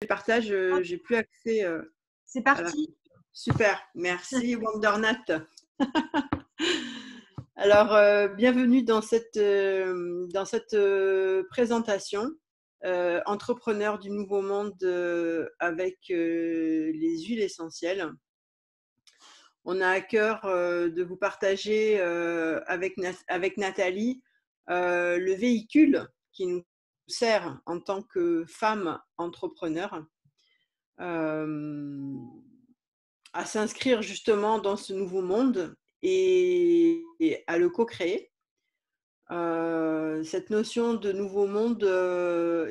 le partage, j'ai plus accès C'est à la. parti. Super, merci Wondernat. Alors, bienvenue dans cette présentation. Entrepreneur du nouveau monde avec les huiles essentielles. On a à cœur de vous partager avec Nathalie le véhicule qui nous sert en tant que femme entrepreneur à s'inscrire justement dans ce nouveau monde et à le co-créer. Cette notion de nouveau monde,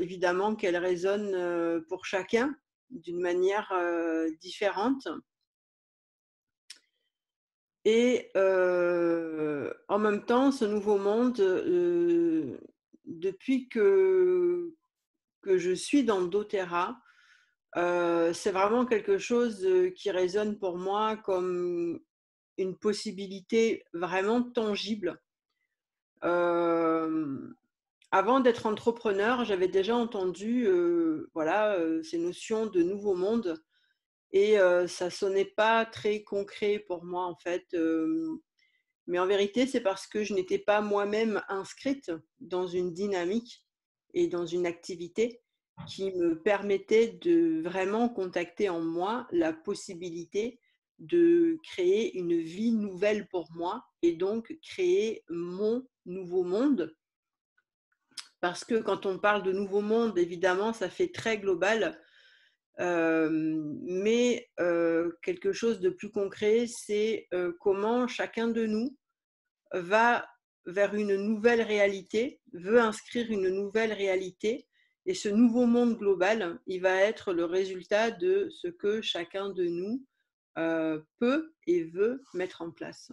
évidemment qu'elle résonne pour chacun d'une manière différente. Et en même temps, ce nouveau monde, depuis que je suis dans doTERRA, c'est vraiment quelque chose qui résonne pour moi comme une possibilité vraiment tangible. Avant d'être entrepreneur, j'avais déjà entendu ces notions de nouveau monde et ça sonnait pas très concret pour moi en fait. Mais en vérité, c'est parce que je n'étais pas moi-même inscrite dans une dynamique et dans une activité qui me permettait de vraiment contacter en moi la possibilité de créer une vie nouvelle pour moi et donc créer mon nouveau monde. Parce que quand on parle de nouveau monde, évidemment, ça fait très global. Mais quelque chose de plus concret, c'est comment chacun de nous va vers une nouvelle réalité, veut inscrire une nouvelle réalité. Et ce nouveau monde global, il va être le résultat de ce que chacun de nous peut et veut mettre en place.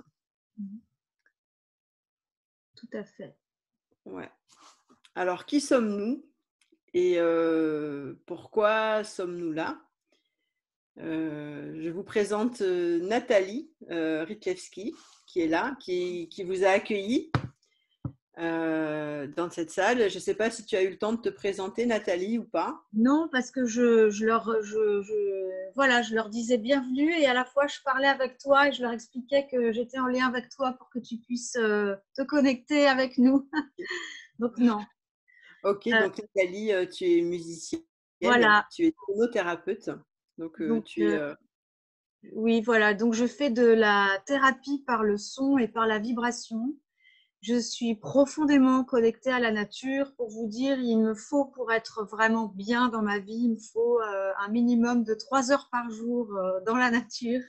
Tout à fait. Ouais. Alors, qui sommes-nous et pourquoi sommes-nous là? Je vous présente Nathalie Rytlewski, qui est là, qui vous a accueilli dans cette salle. Je ne sais pas si tu as eu le temps de te présenter, Nathalie, ou pas. Non, parce que je leur disais bienvenue et à la fois je parlais avec toi et je leur expliquais que j'étais en lien avec toi pour que tu puisses te connecter avec nous. Donc non. Ok, donc Nathalie, tu es musicienne, Voilà. tu es sonothérapeute. Donc, oui, voilà. Donc je fais de la thérapie par le son et par la vibration. Je suis profondément connectée à la nature. Pour vous dire, il me faut, pour être vraiment bien dans ma vie, il me faut un minimum de 3 heures par jour dans la nature.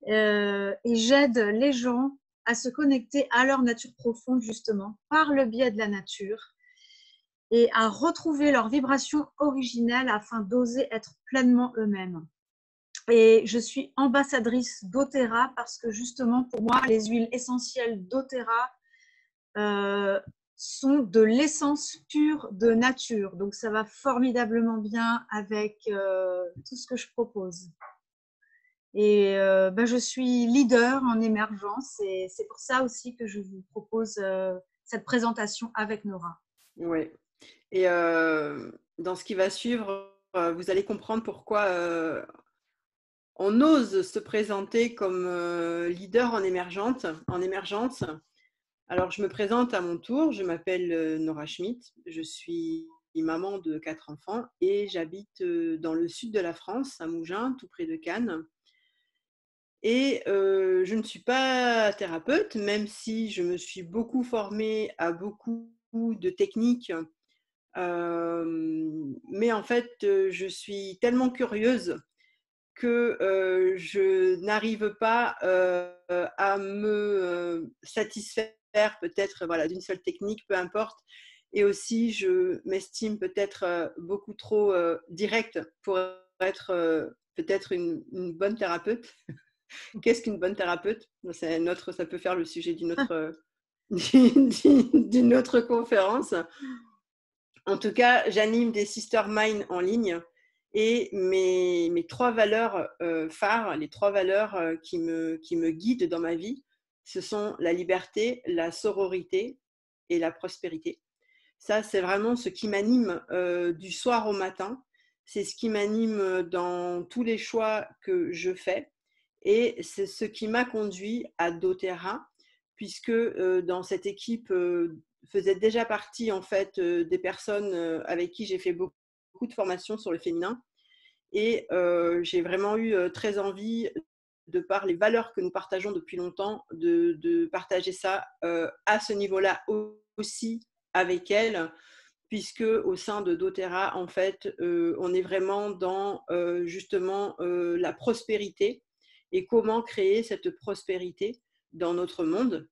Et j'aide les gens à se connecter à leur nature profonde, justement, par le biais de la nature, et à retrouver leur vibration originelle afin d'oser être pleinement eux-mêmes. Et je suis ambassadrice doTERRA parce que justement, pour moi, les huiles essentielles doTERRA sont de l'essence pure de nature. Donc, ça va formidablement bien avec tout ce que je propose. Et je suis leader en émergence et c'est pour ça aussi que je vous propose cette présentation avec Nora. oui. Et dans ce qui va suivre, vous allez comprendre pourquoi on ose se présenter comme leader en émergence. Alors, je me présente à mon tour. Je m'appelle Nora Schmidt. Je suis maman de 4 enfants et j'habite dans le sud de la France, à Mougins, tout près de Cannes. Et je ne suis pas thérapeute, même si je me suis beaucoup formée à beaucoup de techniques. Mais en fait, je suis tellement curieuse que je n'arrive pas à me satisfaire peut-être d'une seule technique, peu importe. Et aussi, je m'estime peut-être beaucoup trop directe pour être peut-être une bonne thérapeute. Qu'est-ce qu'une bonne thérapeute? Ça peut faire le sujet d'une autre conférence. En tout cas, j'anime des Sister Mind en ligne et mes 3 valeurs phares, les 3 valeurs qui me guident dans ma vie, ce sont la liberté, la sororité et la prospérité. Ça, c'est vraiment ce qui m'anime du soir au matin. c'est ce qui m'anime dans tous les choix que je fais et c'est ce qui m'a conduit à doTERRA puisque dans cette équipe faisaient déjà partie en fait des personnes avec qui j'ai fait beaucoup de formations sur le féminin et j'ai vraiment eu très envie, de par les valeurs que nous partageons depuis longtemps, de partager ça à ce niveau-là aussi avec elles, puisque au sein de doTERRA, en fait, on est vraiment dans justement la prospérité et comment créer cette prospérité dans notre monde.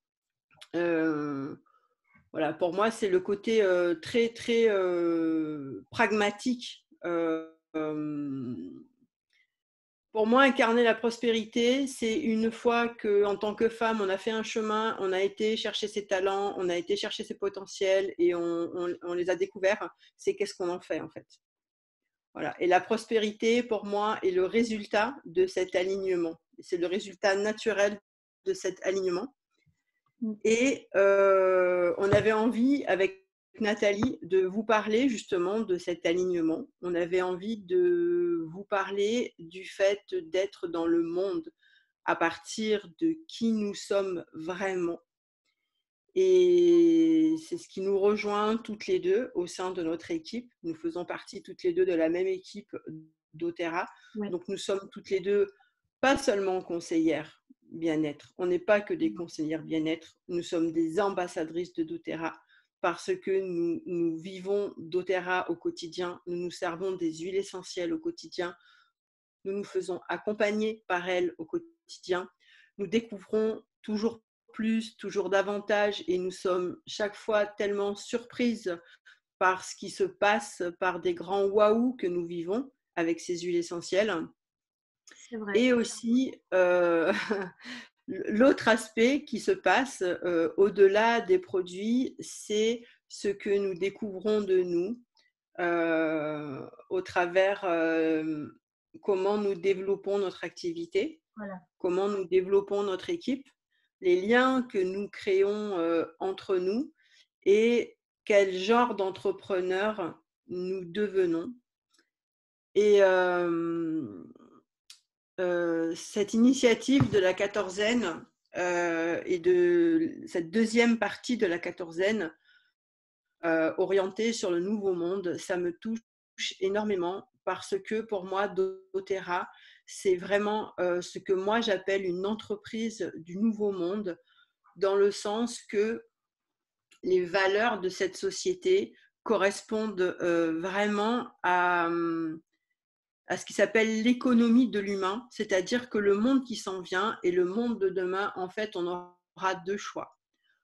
Voilà, pour moi, c'est le côté très, très pragmatique. Pour moi, incarner la prospérité, c'est une fois qu'en tant que femme, on a fait un chemin, on a été chercher ses talents, on a été chercher ses potentiels et on les a découverts, c'est qu'est-ce qu'on en fait en fait. Voilà. Et la prospérité, pour moi, est le résultat de cet alignement. C'est le résultat naturel de cet alignement. Et on avait envie, avec Nathalie, de vous parler justement de cet alignement. On avait envie de vous parler du fait d'être dans le monde à partir de qui nous sommes vraiment. Et c'est ce qui nous rejoint toutes les deux au sein de notre équipe. Nous faisons partie toutes les deux de la même équipe doTERRA. Ouais. Donc nous sommes toutes les deux pas seulement conseillères bien-être. On n'est pas que des conseillères bien-être. Nous sommes des ambassadrices de doTERRA parce que nous vivons doTERRA au quotidien. Nous nous servons des huiles essentielles au quotidien. Nous nous faisons accompagner par elles au quotidien. Nous découvrons toujours plus, toujours davantage et nous sommes chaque fois tellement surprises par ce qui se passe, par des grands waouh que nous vivons avec ces huiles essentielles. C'est vrai. Et aussi, l'autre aspect qui se passe au-delà des produits, c'est ce que nous découvrons de nous au travers comment nous développons notre activité, Voilà. comment nous développons notre équipe, les liens que nous créons entre nous et quel genre d'entrepreneur nous devenons. Et cette initiative de la quatorzaine et de cette deuxième partie de la quatorzaine orientée sur le nouveau monde, ça me touche énormément parce que pour moi, doTERRA, c'est vraiment ce que moi j'appelle une entreprise du nouveau monde, dans le sens que les valeurs de cette société correspondent vraiment à ce qui s'appelle l'économie de l'humain, c'est-à-dire que le monde qui s'en vient et le monde de demain, en fait, on aura deux choix.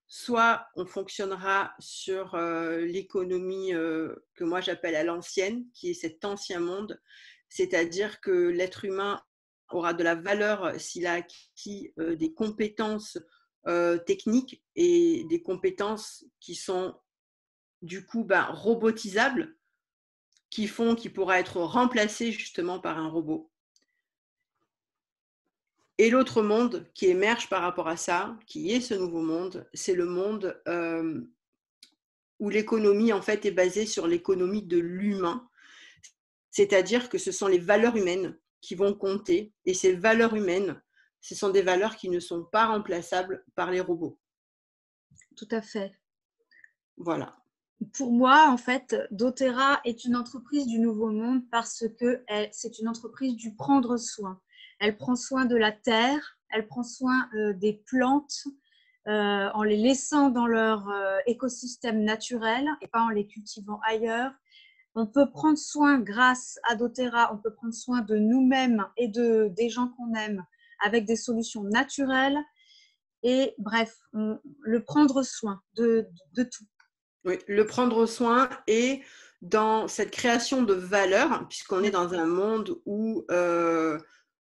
Soit on fonctionnera sur l'économie que moi j'appelle à l'ancienne, qui est cet ancien monde, c'est-à-dire que l'être humain aura de la valeur s'il a acquis des compétences techniques et des compétences qui sont du coup robotisables, qui font qu'il pourra être remplacé justement par un robot. Et l'autre monde qui émerge par rapport à ça, qui est ce nouveau monde, c'est le monde où l'économie en fait est basée sur l'économie de l'humain, c'est-à-dire que ce sont les valeurs humaines qui vont compter, et ces valeurs humaines, ce sont des valeurs qui ne sont pas remplaçables par les robots. Tout à fait. Voilà. Pour moi, en fait, doTERRA est une entreprise du nouveau monde parce que c'est une entreprise du prendre soin. Elle prend soin de la terre, elle prend soin des plantes en les laissant dans leur écosystème naturel et pas en les cultivant ailleurs. On peut prendre soin, grâce à doTERRA, on peut prendre soin de nous-mêmes et des gens qu'on aime avec des solutions naturelles. Et bref, le prendre soin de tout. Oui, le prendre soin et dans cette création de valeur, puisqu'on est dans un monde où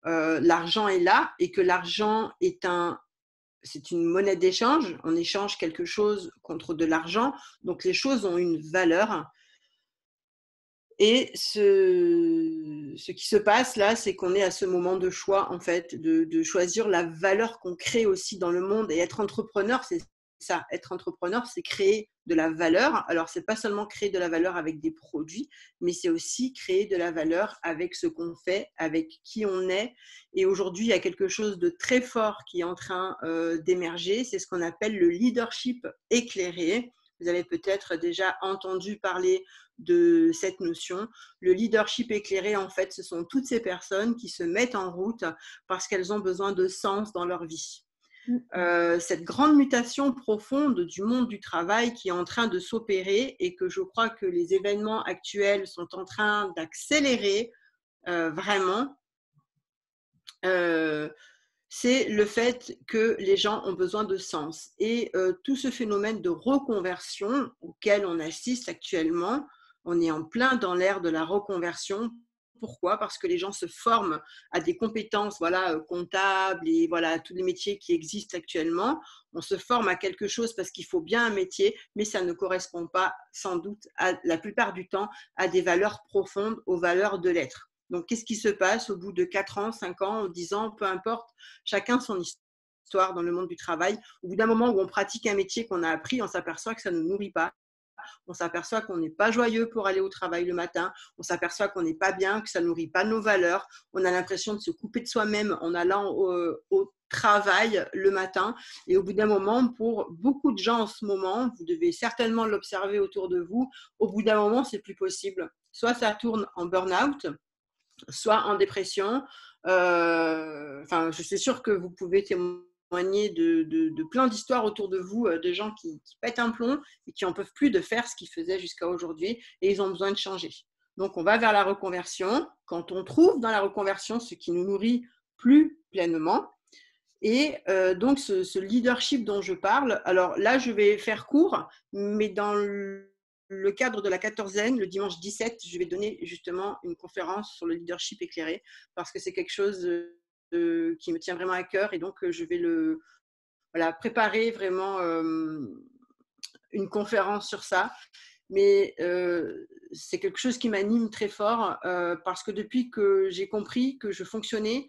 l'argent est là et que l'argent c'est une monnaie d'échange, on échange quelque chose contre de l'argent, donc les choses ont une valeur. Et ce qui se passe là, c'est qu'on est à ce moment de choix, en fait, de choisir la valeur qu'on crée aussi dans le monde. Et être entrepreneur, c'est ça, être entrepreneur, c'est créer de la valeur. Alors, c'est pas seulement créer de la valeur avec des produits, mais c'est aussi créer de la valeur avec ce qu'on fait, avec qui on est. Et aujourd'hui, il y a quelque chose de très fort qui est en train d'émerger. C'est ce qu'on appelle le leadership éclairé. Vous avez peut-être déjà entendu parler de cette notion. Le leadership éclairé, en fait, ce sont toutes ces personnes qui se mettent en route parce qu'elles ont besoin de sens dans leur vie. Cette grande mutation profonde du monde du travail qui est en train de s'opérer et que je crois que les événements actuels sont en train d'accélérer vraiment, c'est le fait que les gens ont besoin de sens. Et tout ce phénomène de reconversion auquel on assiste actuellement, on est en plein dans l'ère de la reconversion. Pourquoi? Parce que les gens se forment à des compétences comptables et voilà, tous les métiers qui existent actuellement. On se forme à quelque chose parce qu'il faut bien un métier, mais ça ne correspond pas sans doute, la plupart du temps, à des valeurs profondes, aux valeurs de l'être. Donc, qu'est-ce qui se passe au bout de 4 ans, 5 ans, 10 ans, peu importe, chacun son histoire dans le monde du travail. Au bout d'un moment où on pratique un métier qu'on a appris, on s'aperçoit que ça ne nous nourrit pas. On s'aperçoit qu'on n'est pas joyeux pour aller au travail le matin. On s'aperçoit qu'on n'est pas bien, que ça ne nourrit pas nos valeurs. On a l'impression de se couper de soi-même en allant au travail le matin. Et au bout d'un moment, pour beaucoup de gens en ce moment, vous devez certainement l'observer autour de vous, au bout d'un moment, c'est plus possible. Soit ça tourne en burn-out, soit en dépression. Je suis sûre que vous pouvez témoigner de plein d'histoires autour de vous, de gens qui pètent un plomb et qui n'en peuvent plus de faire ce qu'ils faisaient jusqu'à aujourd'hui et ils ont besoin de changer. Donc, on va vers la reconversion. Quand on trouve dans la reconversion ce qui nous nourrit plus pleinement, et donc ce leadership dont je parle, alors là, je vais faire court, mais dans le cadre de la quatorzaine, le dimanche 17, je vais donner justement une conférence sur le leadership éclairé parce que c'est quelque chose qui me tient vraiment à cœur et donc je vais préparer vraiment une conférence sur ça. Mais c'est quelque chose qui m'anime très fort parce que depuis que j'ai compris que je fonctionnais,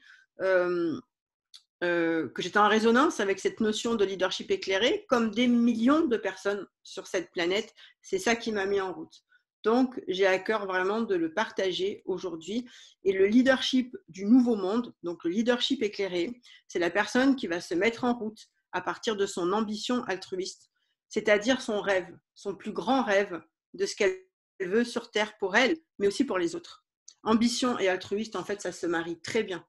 que j'étais en résonance avec cette notion de leadership éclairé, comme des millions de personnes sur cette planète, c'est ça qui m'a mis en route. Donc, j'ai à cœur vraiment de le partager aujourd'hui. Et le leadership du nouveau monde, donc le leadership éclairé, c'est la personne qui va se mettre en route à partir de son ambition altruiste, c'est-à-dire son rêve, son plus grand rêve de ce qu'elle veut sur Terre pour elle, mais aussi pour les autres. Ambition et altruiste, en fait, ça se marie très bien.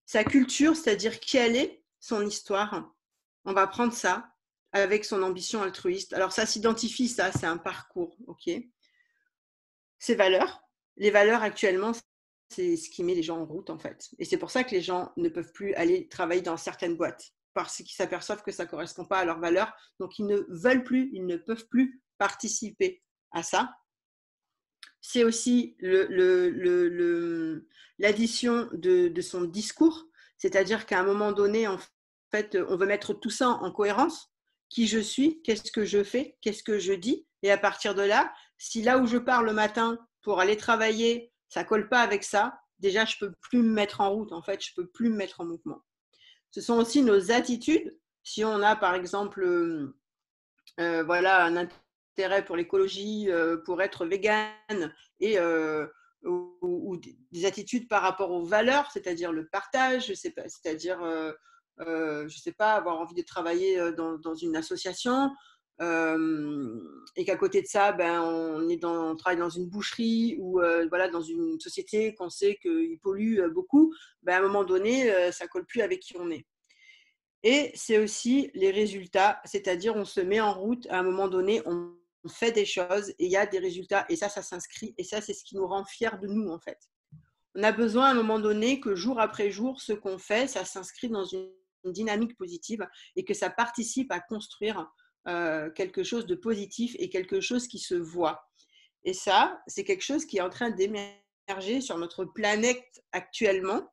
Sa culture, c'est-à-dire qui elle est, son histoire, on va prendre ça avec son ambition altruiste. Alors ça s'identifie, ça, c'est un parcours, ok. Ses valeurs, les valeurs actuellement, c'est ce qui met les gens en route en fait. Et c'est pour ça que les gens ne peuvent plus aller travailler dans certaines boîtes, parce qu'ils s'aperçoivent que ça ne correspond pas à leurs valeurs. Donc ils ne veulent plus, ils ne peuvent plus participer à ça. C'est aussi l'addition de son discours, c'est-à-dire qu'à un moment donné, en fait, on veut mettre tout ça en cohérence. Qui je suis, qu'est-ce que je fais, qu'est-ce que je dis, et à partir de là, si là où je pars le matin pour aller travailler, ça ne colle pas avec ça, déjà, je ne peux plus me mettre en route, en fait, je ne peux plus me mettre en mouvement. Ce sont aussi nos attitudes. Si on a, par exemple, un intérêt pour l'écologie, pour être végane et ou des attitudes par rapport aux valeurs, c'est-à-dire le partage, c'est-à-dire je sais pas, avoir envie de travailler dans une association et qu'à côté de ça, on travaille dans une boucherie ou dans une société qu'on sait qu'il pollue beaucoup, à un moment donné, ça colle plus avec qui on est. Et c'est aussi les résultats, c'est-à-dire on se met en route, à un moment donné, on fait des choses et il y a des résultats et ça s'inscrit et ça, c'est ce qui nous rend fiers de nous en fait. On a besoin à un moment donné que jour après jour, ce qu'on fait, ça s'inscrit dans une dynamique positive et que ça participe à construire quelque chose de positif et quelque chose qui se voit. Et ça, c'est quelque chose qui est en train d'émerger sur notre planète actuellement.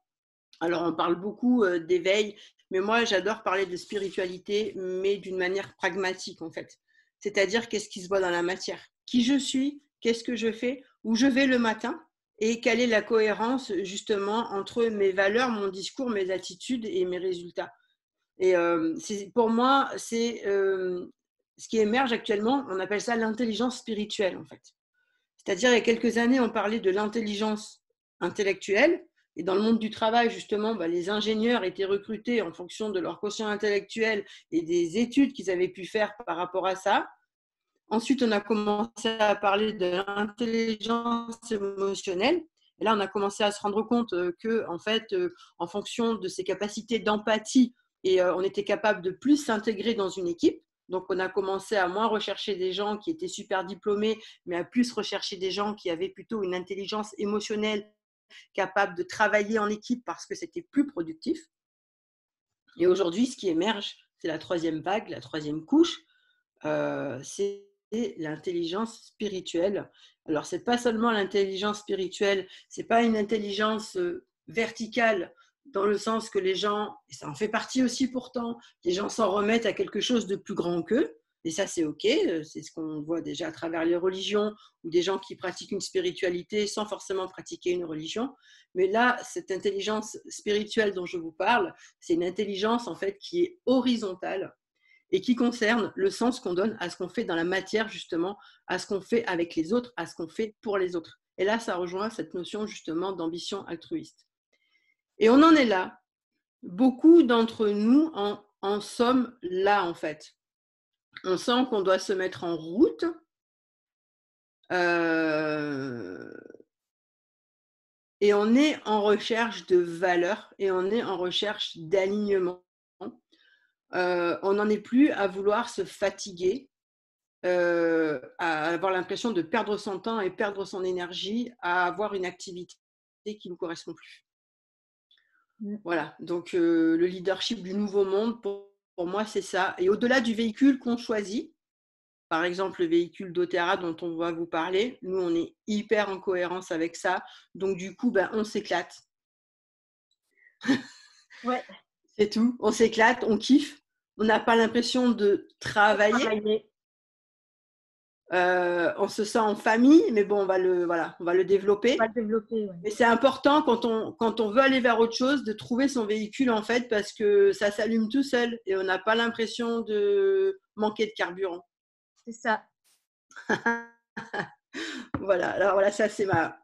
Alors, on parle beaucoup d'éveil, mais moi, j'adore parler de spiritualité, mais d'une manière pragmatique, en fait. C'est-à-dire, qu'est-ce qui se voit dans la matière? Qui je suis? Qu'est-ce que je fais? Où je vais le matin? Et quelle est la cohérence, justement, entre mes valeurs, mon discours, mes attitudes et mes résultats? Et pour moi, c'est ce qui émerge actuellement, on appelle ça l'intelligence spirituelle, en fait. C'est-à-dire, il y a quelques années, on parlait de l'intelligence intellectuelle. Et dans le monde du travail, justement, les ingénieurs étaient recrutés en fonction de leur quotient intellectuel et des études qu'ils avaient pu faire par rapport à ça. Ensuite, on a commencé à parler de l'intelligence émotionnelle. Et là, on a commencé à se rendre compte que, en fait, en fonction de ses capacités d'empathie, et on était capable de plus s'intégrer dans une équipe. Donc, on a commencé à moins rechercher des gens qui étaient super diplômés, mais à plus rechercher des gens qui avaient plutôt une intelligence émotionnelle, capable de travailler en équipe parce que c'était plus productif. Et aujourd'hui, ce qui émerge, c'est la troisième vague, la troisième couche, c'est l'intelligence spirituelle. Alors, c'est pas seulement l'intelligence spirituelle, c'est pas une intelligence verticale dans le sens que les gens, et ça en fait partie aussi pourtant, les gens s'en remettent à quelque chose de plus grand qu'eux. Et ça, c'est OK. C'est ce qu'on voit déjà à travers les religions ou des gens qui pratiquent une spiritualité sans forcément pratiquer une religion. Mais là, cette intelligence spirituelle dont je vous parle, c'est une intelligence en fait qui est horizontale et qui concerne le sens qu'on donne à ce qu'on fait dans la matière, justement, à ce qu'on fait avec les autres, à ce qu'on fait pour les autres. Et là, ça rejoint cette notion justement d'ambition altruiste. Et on en est là. Beaucoup d'entre nous en sommes là, en fait. On sent qu'on doit se mettre en route. Et on est en recherche de valeur et on est en recherche d'alignement. On n'en est plus à vouloir se fatiguer, à avoir l'impression de perdre son temps et perdre son énergie à avoir une activité qui ne correspond plus. Voilà, donc le leadership du nouveau monde, pour moi, c'est ça. Et au-delà du véhicule qu'on choisit, par exemple le véhicule doTERRA dont on va vous parler, nous, on est hyper en cohérence avec ça. Donc du coup, on s'éclate. Ouais. C'est tout, on s'éclate, on kiffe. On n'a pas l'impression de travailler. On se sent en famille, mais bon, on va le développer. On va le développer, ouais. Mais c'est important quand on veut aller vers autre chose de trouver son véhicule en fait parce que ça s'allume tout seul et on n'a pas l'impression de manquer de carburant. C'est ça. Voilà, alors voilà, ça c'est ma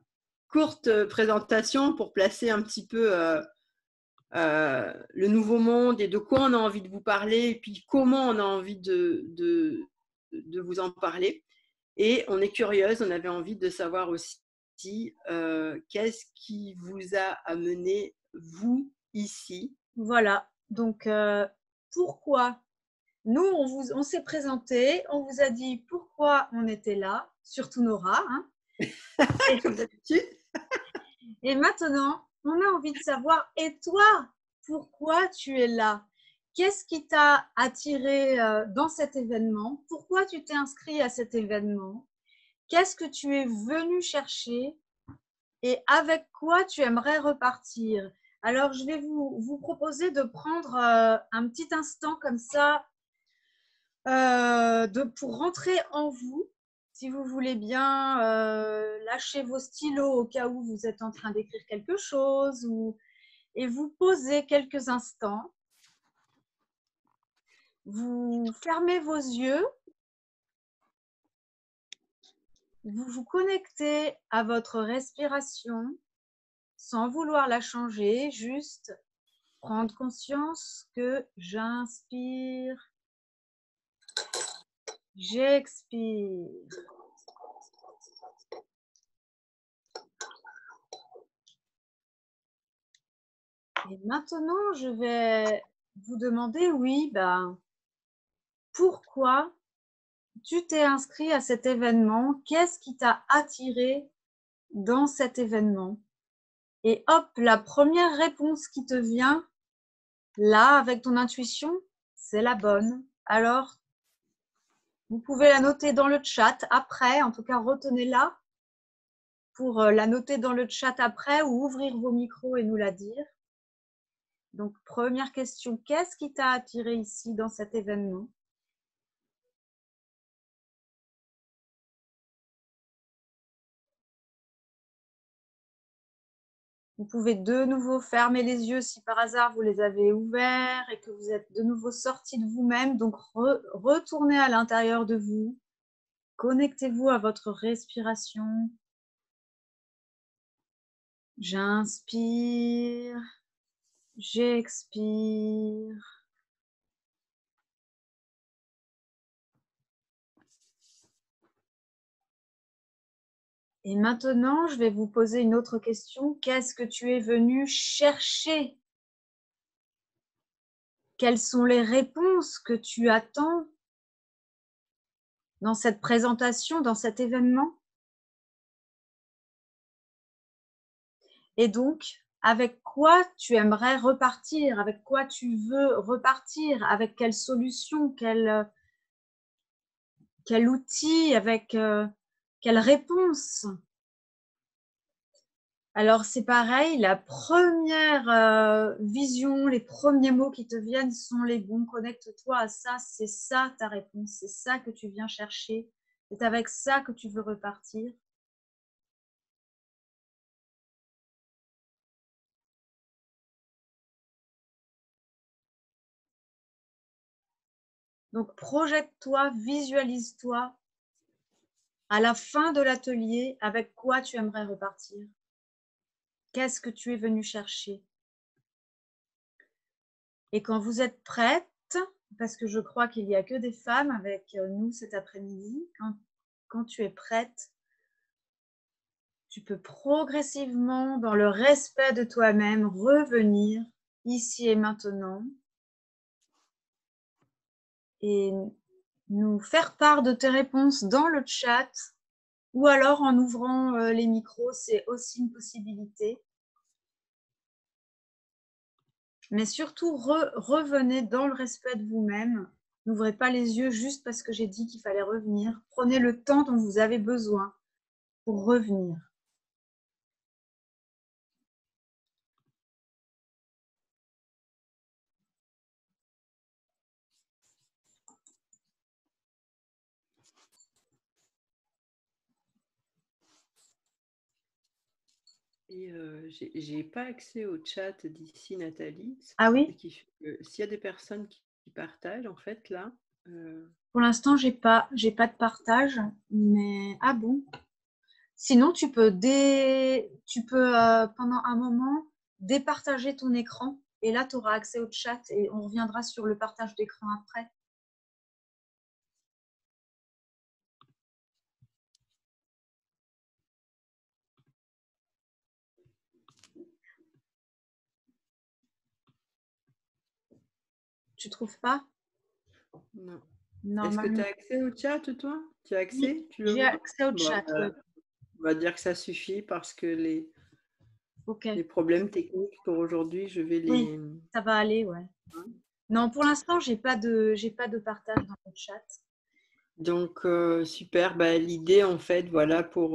courte présentation pour placer un petit peu le nouveau monde et de quoi on a envie de vous parler et puis comment on a envie de vous en parler. Et on est curieuse, on avait envie de savoir aussi qu'est-ce qui vous a amené, vous, ici. Voilà. Donc, pourquoi nous, on s'est présenté, on vous a dit pourquoi on était là, surtout Nora. Hein. Comme d'habitude. Et maintenant, on a envie de savoir, et toi, pourquoi tu es là? Qu'est-ce qui t'a attiré dans cet événement? Pourquoi tu t'es inscrit à cet événement? Qu'est-ce que tu es venu chercher? Et avec quoi tu aimerais repartir? Alors, je vais vous proposer de prendre un petit instant comme ça pour rentrer en vous, si vous voulez bien lâcher vos stylos au cas où vous êtes en train d'écrire quelque chose et vous poser quelques instants. Vous fermez vos yeux, vous vous connectez à votre respiration sans vouloir la changer, juste prendre conscience que j'inspire, j'expire. Et maintenant, je vais vous demander, oui, pourquoi tu t'es inscrit à cet événement? Qu'est-ce qui t'a attiré dans cet événement? Et hop, la première réponse qui te vient, là, avec ton intuition, c'est la bonne. Alors, vous pouvez la noter dans le chat après, en tout cas, retenez-la pour la noter dans le chat après ou ouvrir vos micros et nous la dire. Donc, première question, qu'est-ce qui t'a attiré ici dans cet événement? Vous pouvez de nouveau fermer les yeux si par hasard vous les avez ouverts et que vous êtes de nouveau sorti de vous-même. Donc, retournez à l'intérieur de vous. Connectez-vous à votre respiration. J'inspire, j'expire. Et maintenant, je vais vous poser une autre question. Qu'est-ce que tu es venu chercher? Quelles sont les réponses que tu attends dans cette présentation, dans cet événement? Et donc, avec quoi tu aimerais repartir? Avec quoi tu veux repartir? Avec quelle solution? Quel outil? Avec quelle réponse? Alors, c'est pareil, la première vision, les premiers mots qui te viennent sont les bons. Connecte-toi à ça, c'est ça ta réponse, c'est ça que tu viens chercher. C'est avec ça que tu veux repartir. Donc, projette-toi, visualise-toi à la fin de l'atelier avec quoi tu aimerais repartir. Qu'est-ce que tu es venu chercher? Et quand vous êtes prête, parce que je crois qu'il n'y a que des femmes avec nous cet après-midi, quand tu es prête, tu peux progressivement, dans le respect de toi-même, revenir ici et maintenant et nous faire part de tes réponses dans le chat ou alors en ouvrant les micros, c'est aussi une possibilité. Mais surtout, revenez dans le respect de vous-même. N'ouvrez pas les yeux juste parce que j'ai dit qu'il fallait revenir. Prenez le temps dont vous avez besoin pour revenir. Et j'ai pas accès au chat d'ici, Nathalie. Ah oui? S'il y a des personnes qui partagent, en fait, là. Pour l'instant, j'ai pas de partage, mais ah bon? Sinon, tu peux pendant un moment départager ton écran et là, tu auras accès au chat et on reviendra sur le partage d'écran après. Tu trouves pas? Non. Est-ce que tu Normalement. as accès au chat, toi? Tu as Oui, accès? Tu le j'ai vois? accès au Bon, chat. Ouais. on va dire que ça suffit parce que les Ok. problèmes techniques pour aujourd'hui, je vais Oui, les. ça va aller, ouais. Non, pour l'instant, j'ai pas de partage dans le chat. Donc, super. Bah, l'idée, en fait, voilà, pour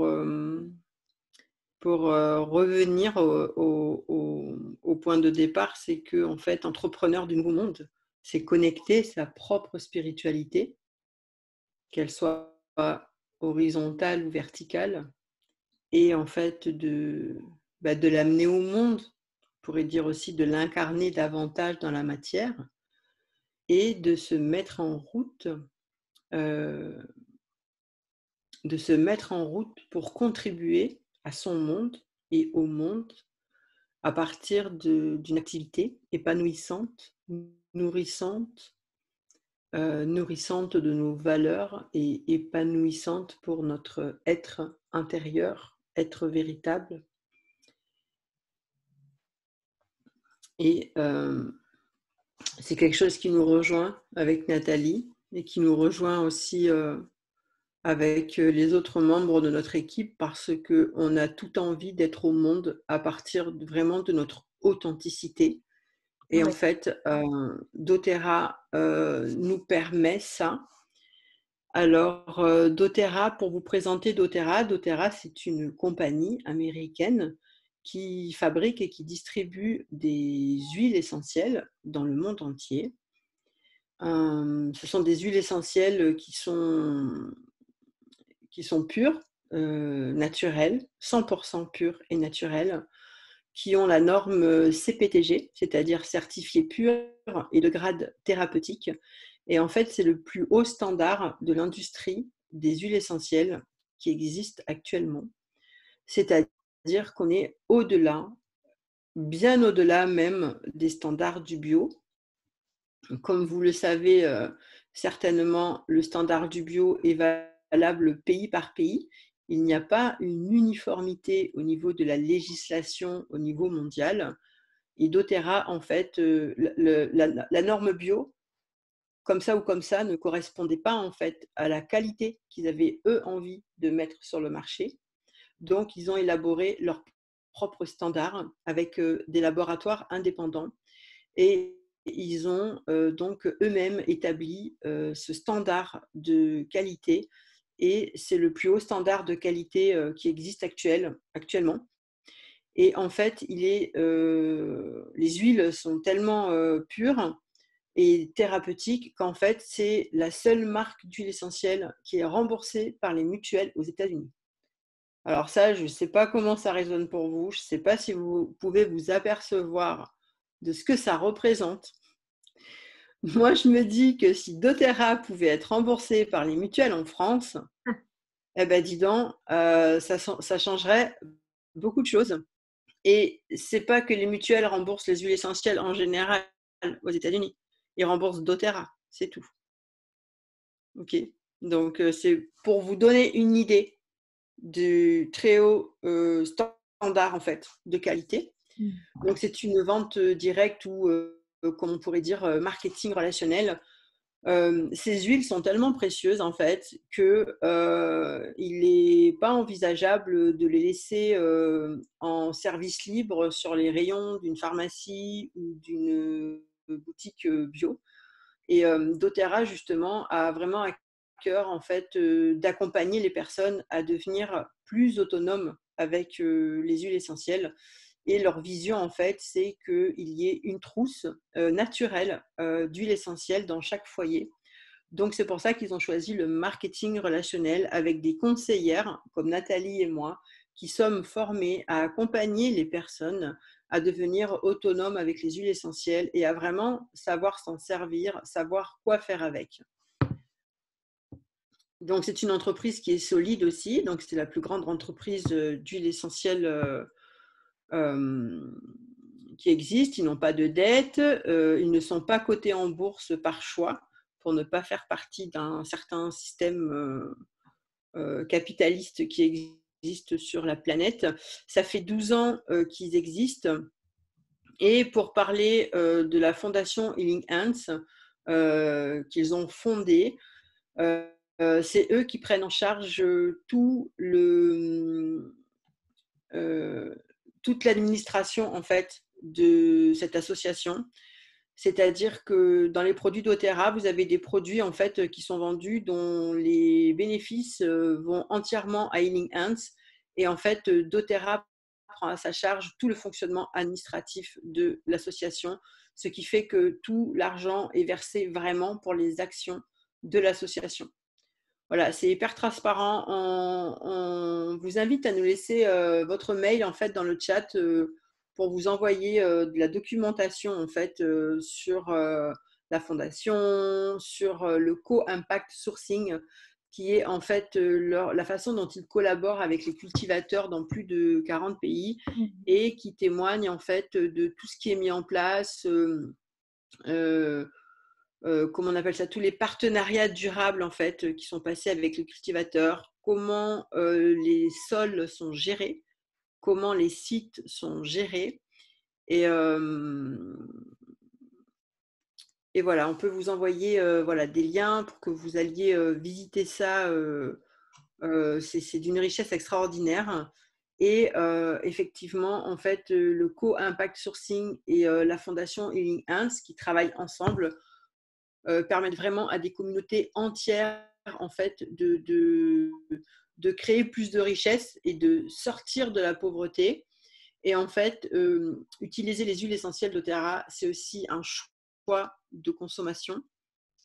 revenir au point de départ, c'est que, en fait, entrepreneur du nouveau monde, c'est connecter sa propre spiritualité, qu'elle soit horizontale ou verticale, et en fait de l'amener au monde, on pourrait dire aussi de l'incarner davantage dans la matière, et de se mettre en route, pour contribuer à son monde et au monde à partir d'une activité épanouissante, nourrissante, nourrissante de nos valeurs et épanouissante pour notre être intérieur, être véritable. Et c'est quelque chose qui nous rejoint avec Nathalie et qui nous rejoint aussi avec les autres membres de notre équipe parce qu'on a tout envie d'être au monde à partir vraiment de notre authenticité. Et Oui. en fait, doTERRA nous permet ça. Alors, doTERRA, pour vous présenter doTERRA, doTERRA, c'est une compagnie américaine qui fabrique et qui distribue des huiles essentielles dans le monde entier. Ce sont des huiles essentielles qui sont pures, naturelles, 100% pures et naturelles, qui ont la norme CPTG, c'est-à-dire certifié pur et de grade thérapeutique. Et en fait, c'est le plus haut standard de l'industrie des huiles essentielles qui existe actuellement. C'est-à-dire qu'on est au-delà, bien au-delà même des standards du bio. Comme vous le savez certainement, le standard du bio est valable pays par pays. Il n'y a pas une uniformité au niveau de la législation au niveau mondial. Et doTERRA, en fait, la norme bio, comme ça ou comme ça, ne correspondait pas en fait à la qualité qu'ils avaient eux envie de mettre sur le marché. Donc, ils ont élaboré leurs propres standards avec des laboratoires indépendants et ils ont donc eux-mêmes établi ce standard de qualité et c'est le plus haut standard de qualité qui existe actuellement. Et en fait, les huiles sont tellement pures et thérapeutiques qu'en fait, c'est la seule marque d'huile essentielle qui est remboursée par les mutuelles aux États-Unis. Alors ça, je ne sais pas comment ça résonne pour vous, je ne sais pas si vous pouvez vous apercevoir de ce que ça représente. Moi, je me dis que si doTERRA pouvait être remboursé par les mutuelles en France, eh ben dis donc, ça changerait beaucoup de choses. Et c'est pas que les mutuelles remboursent les huiles essentielles en général aux États-Unis. Ils remboursent doTERRA, c'est tout. Ok. Donc c'est pour vous donner une idée du très haut standard en fait de qualité. Donc c'est une vente directe ou comme on pourrait dire marketing relationnel. Ces huiles sont tellement précieuses en fait que il n'est pas envisageable de les laisser en service libre sur les rayons d'une pharmacie ou d'une boutique bio. Et doTERRA justement a vraiment à cœur en fait d'accompagner les personnes à devenir plus autonomes avec les huiles essentielles. Et leur vision, en fait, c'est qu'il y ait une trousse naturelle d'huile essentielle dans chaque foyer. Donc, c'est pour ça qu'ils ont choisi le marketing relationnel avec des conseillères comme Nathalie et moi qui sommes formées à accompagner les personnes à devenir autonomes avec les huiles essentielles et à vraiment savoir s'en servir, savoir quoi faire avec. Donc, c'est une entreprise qui est solide aussi. Donc, c'est la plus grande entreprise d'huile essentielle qui existent. Ils n'ont pas de dette. Ils ne sont pas cotés en bourse par choix pour ne pas faire partie d'un certain système capitaliste qui existe sur la planète. Ça fait 12 ans qu'ils existent. Et pour parler de la fondation Healing Hands qu'ils ont fondée, c'est eux qui prennent en charge toute l'administration en fait de cette association. C'est-à-dire que dans les produits doTERRA, vous avez des produits en fait qui sont vendus dont les bénéfices vont entièrement à Healing Hands et en fait doTERRA prend à sa charge tout le fonctionnement administratif de l'association, ce qui fait que tout l'argent est versé vraiment pour les actions de l'association. Voilà, c'est hyper transparent. On vous invite à nous laisser votre mail en fait dans le chat pour vous envoyer de la documentation en fait sur la fondation, sur le co-impact sourcing, qui est en fait la façon dont ils collaborent avec les cultivateurs dans plus de 40 pays et qui témoigne en fait de tout ce qui est mis en place. Comment on appelle ça, tous les partenariats durables en fait qui sont passés avec les cultivateurs, comment les sols sont gérés, comment les sites sont gérés. Et voilà, on peut vous envoyer voilà, des liens pour que vous alliez visiter ça. C'est d'une richesse extraordinaire. Et effectivement, en fait, le co-impact sourcing et la fondation Healing Hands qui travaillent ensemble permettent vraiment à des communautés entières en fait de créer plus de richesse et de sortir de la pauvreté. Et en fait, utiliser les huiles essentielles doTERRA, c'est aussi un choix de consommation.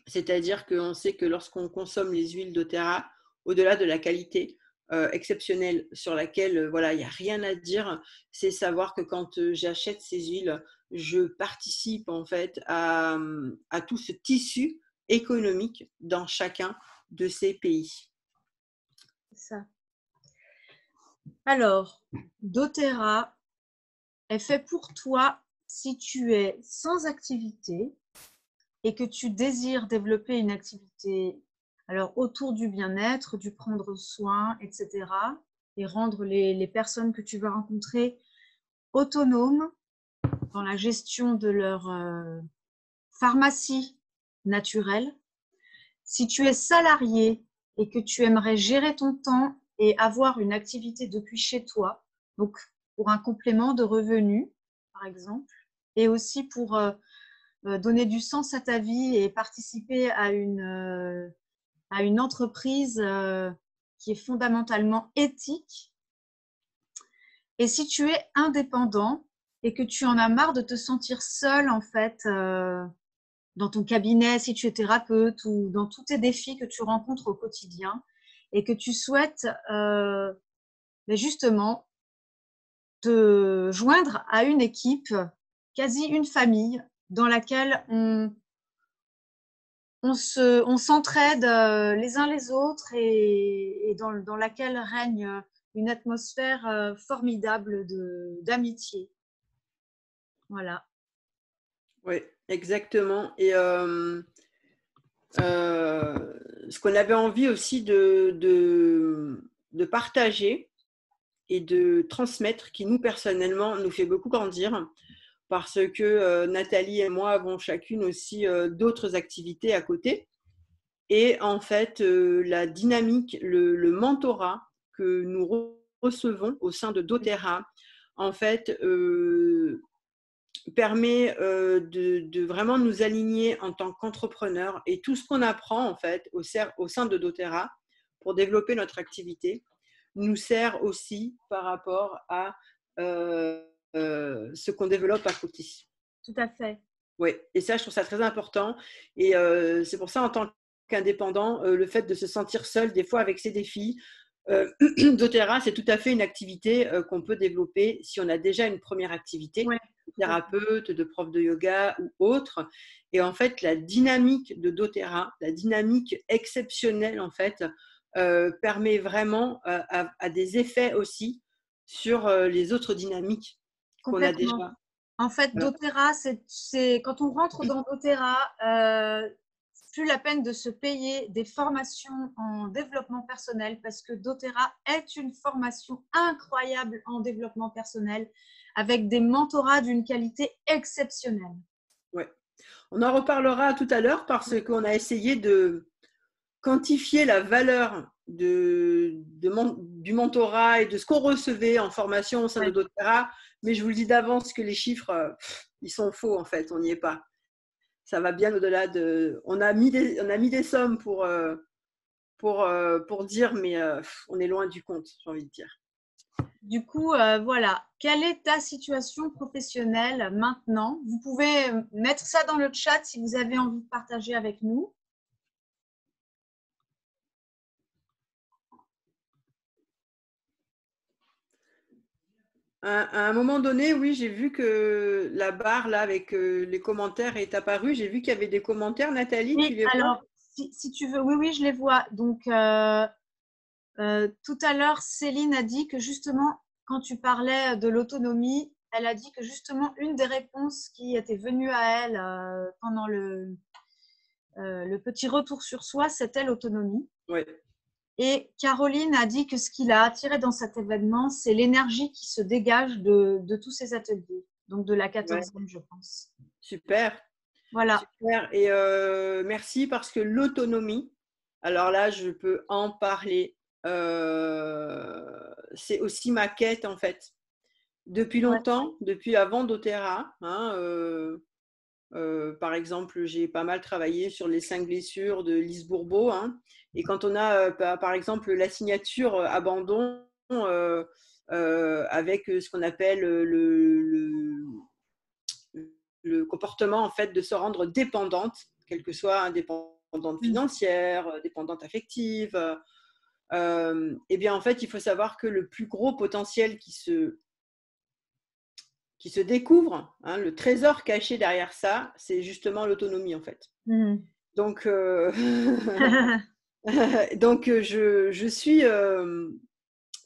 C'est-à-dire qu'on sait que lorsqu'on consomme les huiles doTERRA, au-delà de la qualité, exceptionnelle sur laquelle voilà, il n'y a rien à dire, c'est savoir que quand j'achète ces huiles, je participe en fait à tout ce tissu économique dans chacun de ces pays. C'est ça. Alors, doTERRA est fait pour toi si tu es sans activité et que tu désires développer une activité alors autour du bien-être, du prendre soin, etc. et rendre les personnes que tu vas rencontrer autonomes dans la gestion de leur pharmacie naturelle. Si tu es salarié et que tu aimerais gérer ton temps et avoir une activité depuis chez toi, donc pour un complément de revenus, par exemple, et aussi pour donner du sens à ta vie et participer à une entreprise qui est fondamentalement éthique. Et si tu es indépendant et que tu en as marre de te sentir seul, en fait, dans ton cabinet, si tu es thérapeute ou dans tous tes défis que tu rencontres au quotidien et que tu souhaites justement te joindre à une équipe, quasi une famille, dans laquelle on s'entraide les uns les autres et dans laquelle règne une atmosphère formidable d'amitié. Voilà. Oui, exactement. Et ce qu'on avait envie aussi de partager et de transmettre, qui nous personnellement nous fait beaucoup grandir, parce que Nathalie et moi avons chacune aussi d'autres activités à côté. Et en fait, la dynamique, le mentorat que nous recevons au sein de doTERRA, en fait, permet de vraiment nous aligner en tant qu'entrepreneurs, et tout ce qu'on apprend en fait au sein de doTERRA pour développer notre activité nous sert aussi par rapport à ce qu'on développe à côté. Tout à fait. Oui, et ça, je trouve ça très important. Et c'est pour ça, en tant qu'indépendant, le fait de se sentir seul, des fois, avec ses défis, doTERRA, c'est tout à fait une activité qu'on peut développer si on a déjà une première activité, Ouais, de thérapeute, de prof de yoga ou autre. Et en fait, la dynamique de doTERRA, la dynamique exceptionnelle, en fait, permet vraiment à des effets aussi sur les autres dynamiques qu'on a complètement. déjà. En fait, Voilà. doTERRA, c'est quand on rentre dans doTERRA, plus la peine de se payer des formations en développement personnel parce que doTERRA est une formation incroyable en développement personnel avec des mentorats d'une qualité exceptionnelle. Ouais. On en reparlera tout à l'heure parce qu'on a essayé de quantifier la valeur du mentorat et de ce qu'on recevait en formation au sein de Ouais. doTERRA, mais je vous le dis d'avance que les chiffres, ils sont faux en fait, on n'y est pas. Ça va bien au-delà de… On a mis des sommes pour dire, mais on est loin du compte, j'ai envie de dire. Du coup, voilà. Quelle est ta situation professionnelle maintenant? Vous pouvez mettre ça dans le chat si vous avez envie de partager avec nous. À un moment donné, oui, j'ai vu que la barre là avec les commentaires est apparue. J'ai vu qu'il y avait des commentaires. Nathalie, tu Oui, les vois? alors, si tu veux, oui, oui, je les vois. Donc, tout à l'heure, Céline a dit que justement, quand tu parlais de l'autonomie, elle a dit que justement, une des réponses qui était venue à elle pendant le petit retour sur soi, c'était l'autonomie. Oui. Et Caroline a dit que ce qui l'a attiré dans cet événement, c'est l'énergie qui se dégage de tous ces ateliers, donc de la Ouais. 14e, je pense. Super. Voilà. Super. Et merci parce que l'autonomie, alors là, je peux en parler. C'est aussi ma quête en fait. Depuis Ouais. longtemps, depuis avant doTERRA, hein, par exemple, j'ai pas mal travaillé sur les 5 blessures de Lise Bourbeau. Hein, et quand on a, par exemple, la signature abandon avec ce qu'on appelle le comportement en fait de se rendre dépendante, quelle que soit, hein, dépendante financière, dépendante affective, Eh bien, en fait, il faut savoir que le plus gros potentiel qui se découvre, hein, le trésor caché derrière ça, c'est justement l'autonomie, en fait. Donc, donc je suis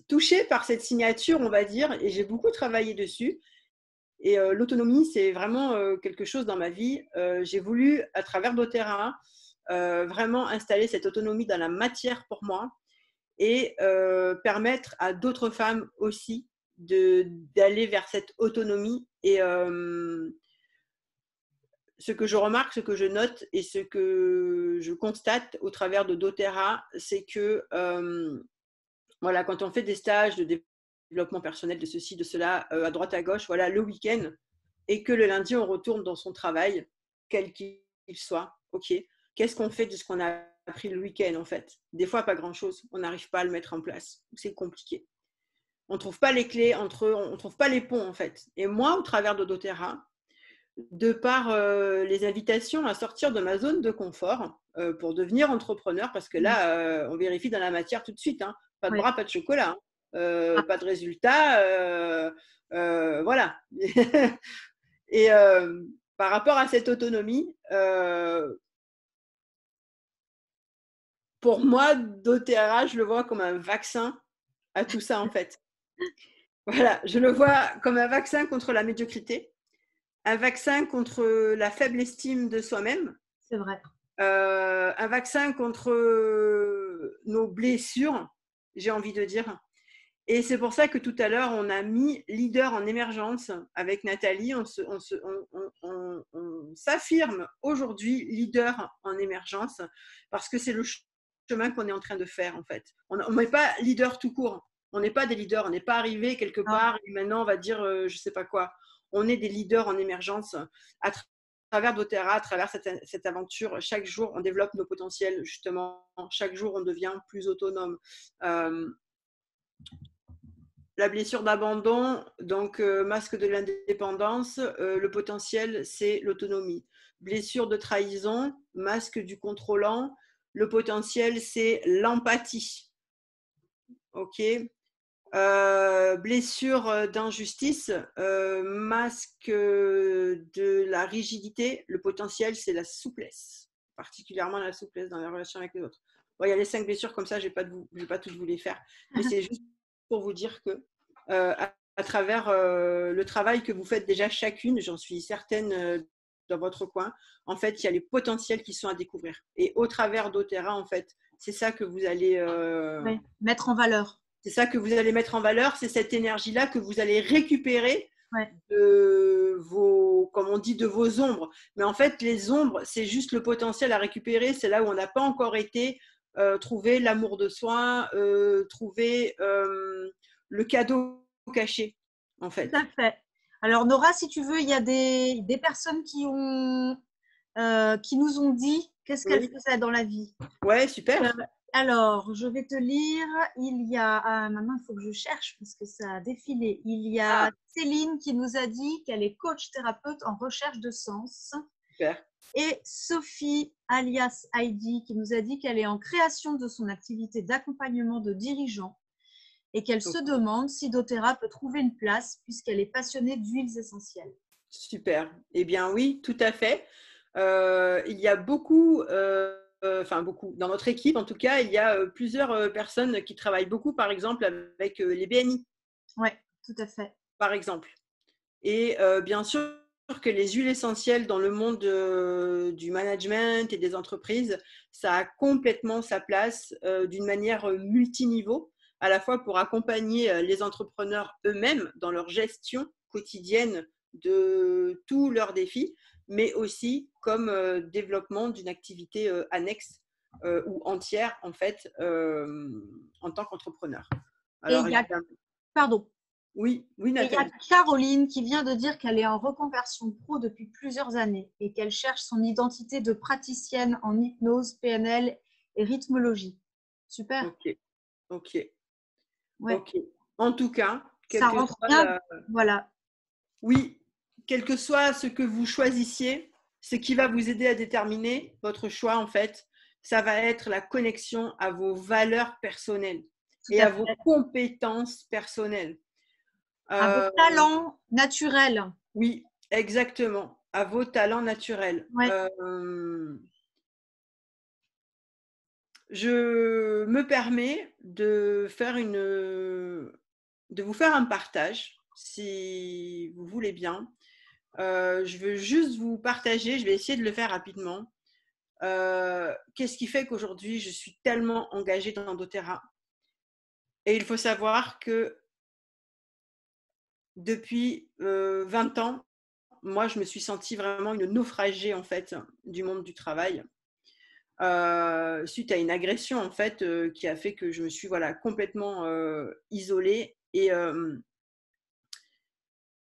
touchée par cette signature, on va dire, et j'ai beaucoup travaillé dessus. Et l'autonomie, c'est vraiment quelque chose dans ma vie. J'ai voulu, à travers doTERRA, vraiment installer cette autonomie dans la matière pour moi et permettre à d'autres femmes aussi d'aller vers cette autonomie. Et ce que je remarque, ce que je note et ce que je constate au travers de doTERRA, c'est que voilà, quand on fait des stages de développement personnel, de ceci, de cela, à droite, à gauche, voilà, le week-end, et que le lundi, on retourne dans son travail, quel qu'il soit, ok, qu'est-ce qu'on fait de ce qu'on a appris le week-end, en fait? Des fois, pas grand-chose. On n'arrive pas à le mettre en place. C'est compliqué. On ne trouve pas les clés entre eux, on ne trouve pas les ponts, en fait. Et moi, au travers de doTERRA, de par les invitations à sortir de ma zone de confort pour devenir entrepreneur, parce que là, on vérifie dans la matière tout de suite, hein. Pas de bras, pas de chocolat, hein. Pas de résultat, voilà. Et par rapport à cette autonomie, pour moi, doTERRA, je le vois comme un vaccin à tout ça, en fait. Voilà, je le vois comme un vaccin contre la médiocrité, un vaccin contre la faible estime de soi-même. C'est vrai. Un vaccin contre nos blessures, j'ai envie de dire. Et c'est pour ça que tout à l'heure, on a mis leader en émergence avec Nathalie. On s'affirme aujourd'hui leader en émergence parce que c'est le chemin qu'on est en train de faire, en fait. On n'est pas leader tout court. On n'est pas des leaders. On n'est pas arrivé quelque part et maintenant on va dire je ne sais pas quoi. On est des leaders en émergence à travers doTERRA, à travers cette aventure. Chaque jour, on développe nos potentiels, justement. Chaque jour, on devient plus autonome. La blessure d'abandon, donc masque de l'indépendance, le potentiel, c'est l'autonomie. Blessure de trahison, masque du contrôlant, le potentiel, c'est l'empathie. Ok. Blessure d'injustice, masque de la rigidité, le potentiel, c'est la souplesse, particulièrement la souplesse dans la relation avec les autres. Bon, il y a les 5 blessures comme ça, je vais pas toutes vous les faire, mais c'est juste pour vous dire que à travers le travail que vous faites déjà chacune, j'en suis certaine dans votre coin, en fait, il y a les potentiels qui sont à découvrir. Et au travers doTERRA, en fait, c'est ça que vous allez mettre en valeur. C'est ça que vous allez mettre en valeur, c'est cette énergie-là que vous allez récupérer de vos, comme on dit, de vos ombres. Mais en fait, les ombres, c'est juste le potentiel à récupérer. C'est là où on n'a pas encore été trouver l'amour de soi, trouver le cadeau caché, en fait. Tout à fait. Alors, Nora, si tu veux, il y a des personnes qui nous ont dit qu'est-ce qu'elles faisaient dans la vie. Ouais, super. Alors, je vais te lire. Il y a, maintenant, il faut que je cherche parce que ça a défilé. Il y a Céline qui nous a dit qu'elle est coach thérapeute en recherche de sens. Super. Et Sophie, alias Heidi, qui nous a dit qu'elle est en création de son activité d'accompagnement de dirigeants et qu'elle se demande si doTERRA peut trouver une place puisqu'elle est passionnée d'huiles essentielles. Super. Eh bien, oui, tout à fait. Il y a beaucoup... beaucoup. Dans notre équipe, en tout cas, il y a plusieurs personnes qui travaillent beaucoup, par exemple, avec les BNI. Oui, tout à fait. Par exemple. Et bien sûr que les huiles essentielles dans le monde du management et des entreprises, ça a complètement sa place d'une manière multiniveau, à la fois pour accompagner les entrepreneurs eux-mêmes dans leur gestion quotidienne de tous leurs défis, mais aussi comme développement d'une activité annexe ou entière, en fait, en tant qu'entrepreneur. Alors, pardon. Oui, Nathalie. Il y a Caroline qui vient de dire qu'elle est en reconversion pro depuis plusieurs années et qu'elle cherche son identité de praticienne en hypnose, PNL et rythmologie. Super. Ok. En tout cas, ça rentre bien. Voilà. Oui, quel que soit ce que vous choisissiez, ce qui va vous aider à déterminer votre choix, en fait, ça va être la connexion à vos valeurs personnelles Tout et à à vos fait. compétences personnelles. À vos Euh, talents naturels. oui, exactement, à vos talents naturels. Ouais. Je me permets de vous faire un partage, si vous voulez bien. Je veux juste vous partager, je vais essayer de le faire rapidement. Qu'est-ce qui fait qu'aujourd'hui, je suis tellement engagée dans doTERRA? Et il faut savoir que depuis 20 ans, moi, je me suis sentie vraiment une naufragée en fait du monde du travail. Suite à une agression en fait qui a fait que je me suis complètement isolée et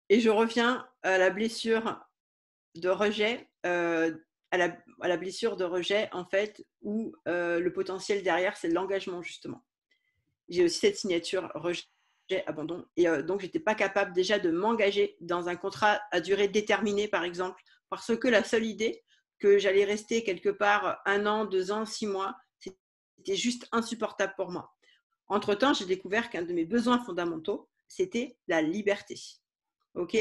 je reviens à la blessure de rejet à la blessure de rejet en fait où le potentiel derrière c'est l'engagement justement. J'ai aussi cette signature rejet abandon et donc j'étais pas capable déjà de m'engager dans un contrat à durée déterminée par exemple parce que la seule idée que j'allais rester quelque part 1 an, 2 ans, 6 mois, c'était juste insupportable pour moi. Entre-temps, j'ai découvert qu'un de mes besoins fondamentaux, c'était la liberté. Ok.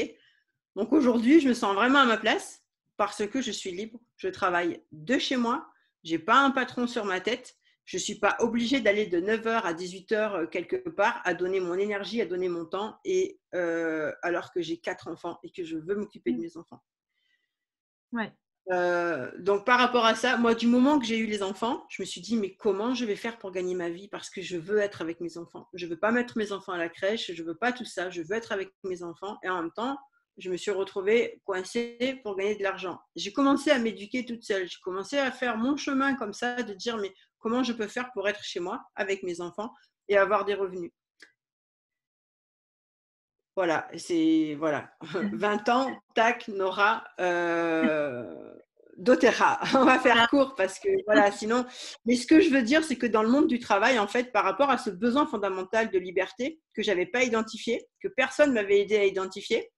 Donc aujourd'hui, je me sens vraiment à ma place parce que je suis libre. Je travaille de chez moi. Je n'ai pas un patron sur ma tête. Je ne suis pas obligée d'aller de 9h à 18h quelque part à donner mon énergie, à donner mon temps, et alors que j'ai 4 enfants et que je veux m'occuper de mes enfants. Ouais. Donc par rapport à ça, moi du moment que j'ai eu les enfants, je me suis dit mais comment je vais faire pour gagner ma vie parce que je veux être avec mes enfants. Je veux pas mettre mes enfants à la crèche, je veux pas tout ça, je veux être avec mes enfants et en même temps, je me suis retrouvée coincée pour gagner de l'argent. J'ai commencé à m'éduquer toute seule, j'ai commencé à faire mon chemin comme ça de dire mais comment je peux faire pour être chez moi avec mes enfants et avoir des revenus. Voilà, c'est voilà. 20 ans, tac, Nora, doTERRA. On va faire Voilà. court parce que voilà, sinon. Mais ce que je veux dire, c'est que dans le monde du travail, en fait, par rapport à ce besoin fondamental de liberté que j'avais pas identifié, que personne m'avait aidé à identifier,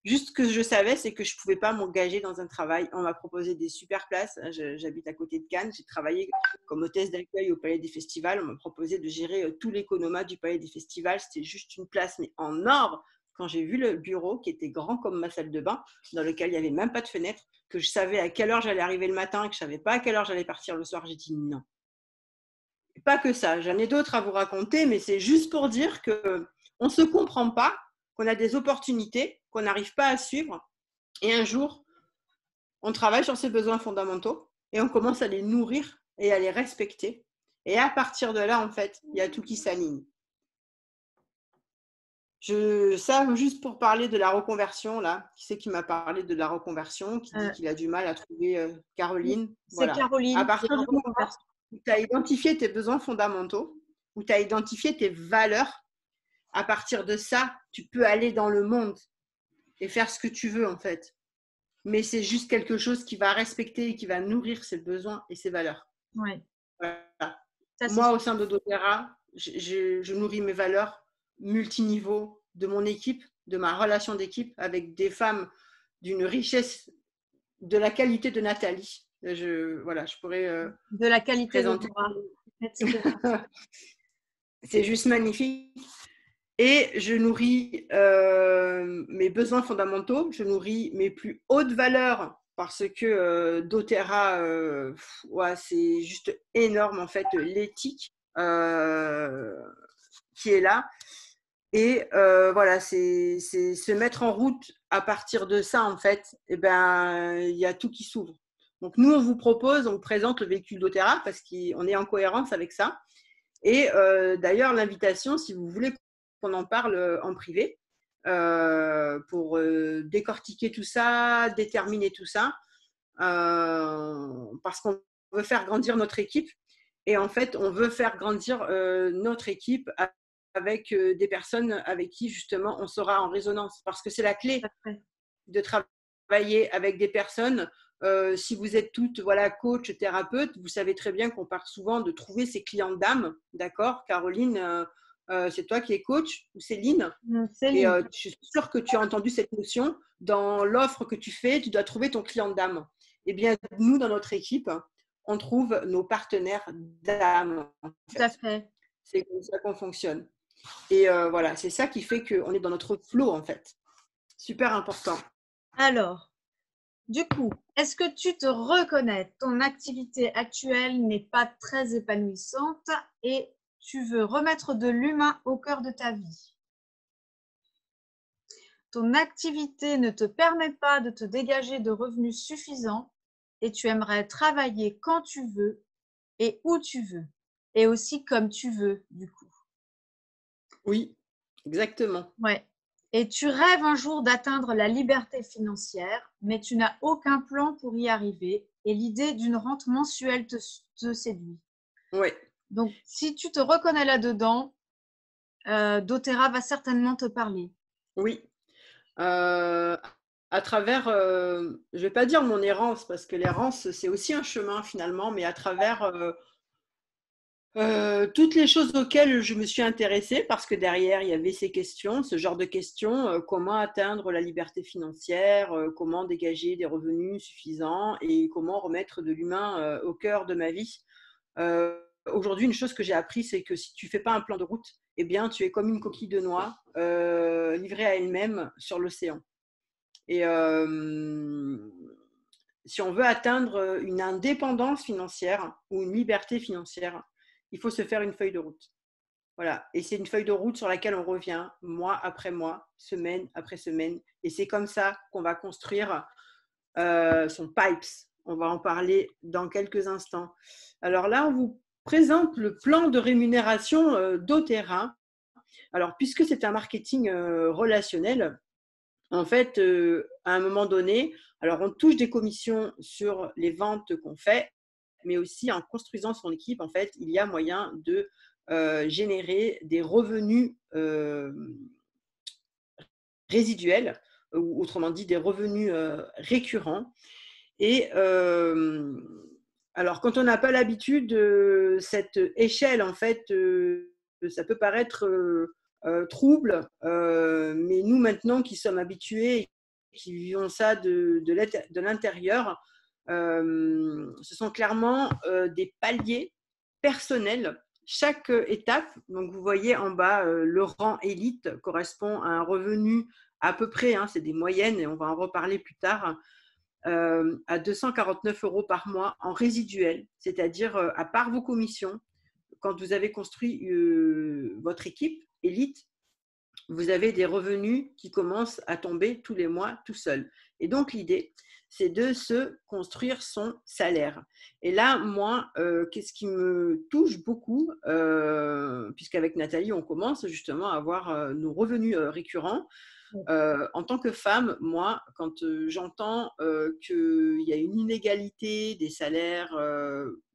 juste ce que je savais, c'est que je pouvais pas m'engager dans un travail. On m'a proposé des super places. J'habite à côté de Cannes. J'ai travaillé comme hôtesse d'accueil au Palais des Festivals. On m'a proposé de gérer tout l'économat du Palais des Festivals. C'était juste une place, mais en or. Quand j'ai vu le bureau qui était grand comme ma salle de bain, dans lequel il n'y avait même pas de fenêtre, que je savais à quelle heure j'allais arriver le matin, que je ne savais pas à quelle heure j'allais partir le soir, j'ai dit non. Et pas que ça, j'en ai d'autres à vous raconter, mais c'est juste pour dire qu'on ne se comprend pas, qu'on a des opportunités, qu'on n'arrive pas à suivre. Et un jour, on travaille sur ces besoins fondamentaux et on commence à les nourrir et à les respecter. Et à partir de là, en fait, il y a tout qui s'aligne. Ça, juste pour parler de la reconversion, là, qui c'est qui m'a parlé de la reconversion, qui dit qu'il a du mal à trouver Caroline? C'est Voilà. À Caroline qui est partir en du moment reconversion. où tu as identifié tes besoins fondamentaux, où tu as identifié tes valeurs, à partir de ça, tu peux aller dans le monde et faire ce que tu veux, en fait. Mais c'est juste quelque chose qui va respecter et qui va nourrir ses besoins et ses valeurs. Ouais. Voilà. Ça, c'est Moi, au sein de doTERRA, je nourris mes valeurs multiniveaux de mon équipe, de ma relation d'équipe avec des femmes d'une richesse, de la qualité de Nathalie. Je pourrais de la qualité de présenter. Nora, etc. C'est juste magnifique. Et je nourris mes besoins fondamentaux, je nourris mes plus hautes valeurs parce que doTERRA, ouais, c'est juste énorme en fait, l'éthique qui est là. Et voilà, c'est se mettre en route à partir de ça en fait, et ben il y a tout qui s'ouvre. Donc nous on vous propose, on vous présente le véhicule doTERRA parce qu'on est en cohérence avec ça. Et d'ailleurs, l'invitation, si vous voulez qu'on en parle en privé, pour décortiquer tout ça, déterminer tout ça, parce qu'on veut faire grandir notre équipe. Et en fait, on veut faire grandir notre équipe avec des personnes avec qui, justement, on sera en résonance. Parce que c'est la clé de travailler avec des personnes. Si vous êtes toutes coach, thérapeute, vous savez très bien qu'on part souvent de trouver ses clients d'âme, d'accord? Caroline, c'est toi qui es coach ou Céline? Et Céline. je suis sûre que tu as entendu cette notion. Dans l'offre que tu fais, tu dois trouver ton client d'âme. Eh bien, nous, dans notre équipe, on trouve nos partenaires d'âme, en tout à fait. fait. C'est comme ça qu'on fonctionne. Et voilà, c'est ça qui fait qu'on est dans notre flow, en fait. Super important. Alors, du coup, est-ce que tu te reconnais? Ton activité actuelle n'est pas très épanouissante et tu veux remettre de l'humain au cœur de ta vie. Ton activité ne te permet pas de te dégager de revenus suffisants et tu aimerais travailler quand tu veux et où tu veux et aussi comme tu veux, du coup. Oui, exactement. Ouais. Et tu rêves un jour d'atteindre la liberté financière, mais tu n'as aucun plan pour y arriver et l'idée d'une rente mensuelle te séduit. Oui, Donc, si tu te reconnais là-dedans, doTERRA va certainement te parler. oui. À travers, je ne vais pas dire mon errance, parce que l'errance, c'est aussi un chemin finalement, mais à travers toutes les choses auxquelles je me suis intéressée, parce que derrière, il y avait ces questions, ce genre de questions, comment atteindre la liberté financière, comment dégager des revenus suffisants et comment remettre de l'humain au cœur de ma vie. Aujourd'hui, une chose que j'ai appris, c'est que si tu ne fais pas un plan de route, eh bien, tu es comme une coquille de noix livrée à elle-même sur l'océan. Et si on veut atteindre une indépendance financière ou une liberté financière, il faut se faire une feuille de route. Voilà. Et c'est une feuille de route sur laquelle on revient mois après mois, semaine après semaine. Et c'est comme ça qu'on va construire son pipes. On va en parler dans quelques instants. Alors là, on vous présente le plan de rémunération doTERRA. Alors, puisque c'est un marketing relationnel, en fait, à un moment donné, alors on touche des commissions sur les ventes qu'on fait, mais aussi en construisant son équipe, en fait, il y a moyen de générer des revenus résiduels, ou autrement dit des revenus récurrents. Et alors, quand on n'a pas l'habitude, cette échelle, en fait, ça peut paraître trouble, mais nous, maintenant, qui sommes habitués, qui vivons ça de l'intérieur, ce sont clairement des paliers personnels. Chaque étape, donc vous voyez en bas, le rang élite correspond à un revenu à peu près, hein, c'est des moyennes et on va en reparler plus tard, à 249 € par mois en résiduel, c'est-à-dire à part vos commissions, quand vous avez construit votre équipe élite, vous avez des revenus qui commencent à tomber tous les mois tout seul. Et donc l'idée, c'est de se construire son salaire. Et là, moi, qu'est-ce qui me touche beaucoup, puisqu'avec Nathalie, on commence justement à avoir nos revenus récurrents. En tant que femme, moi, quand j'entends qu'il y a une inégalité des salaires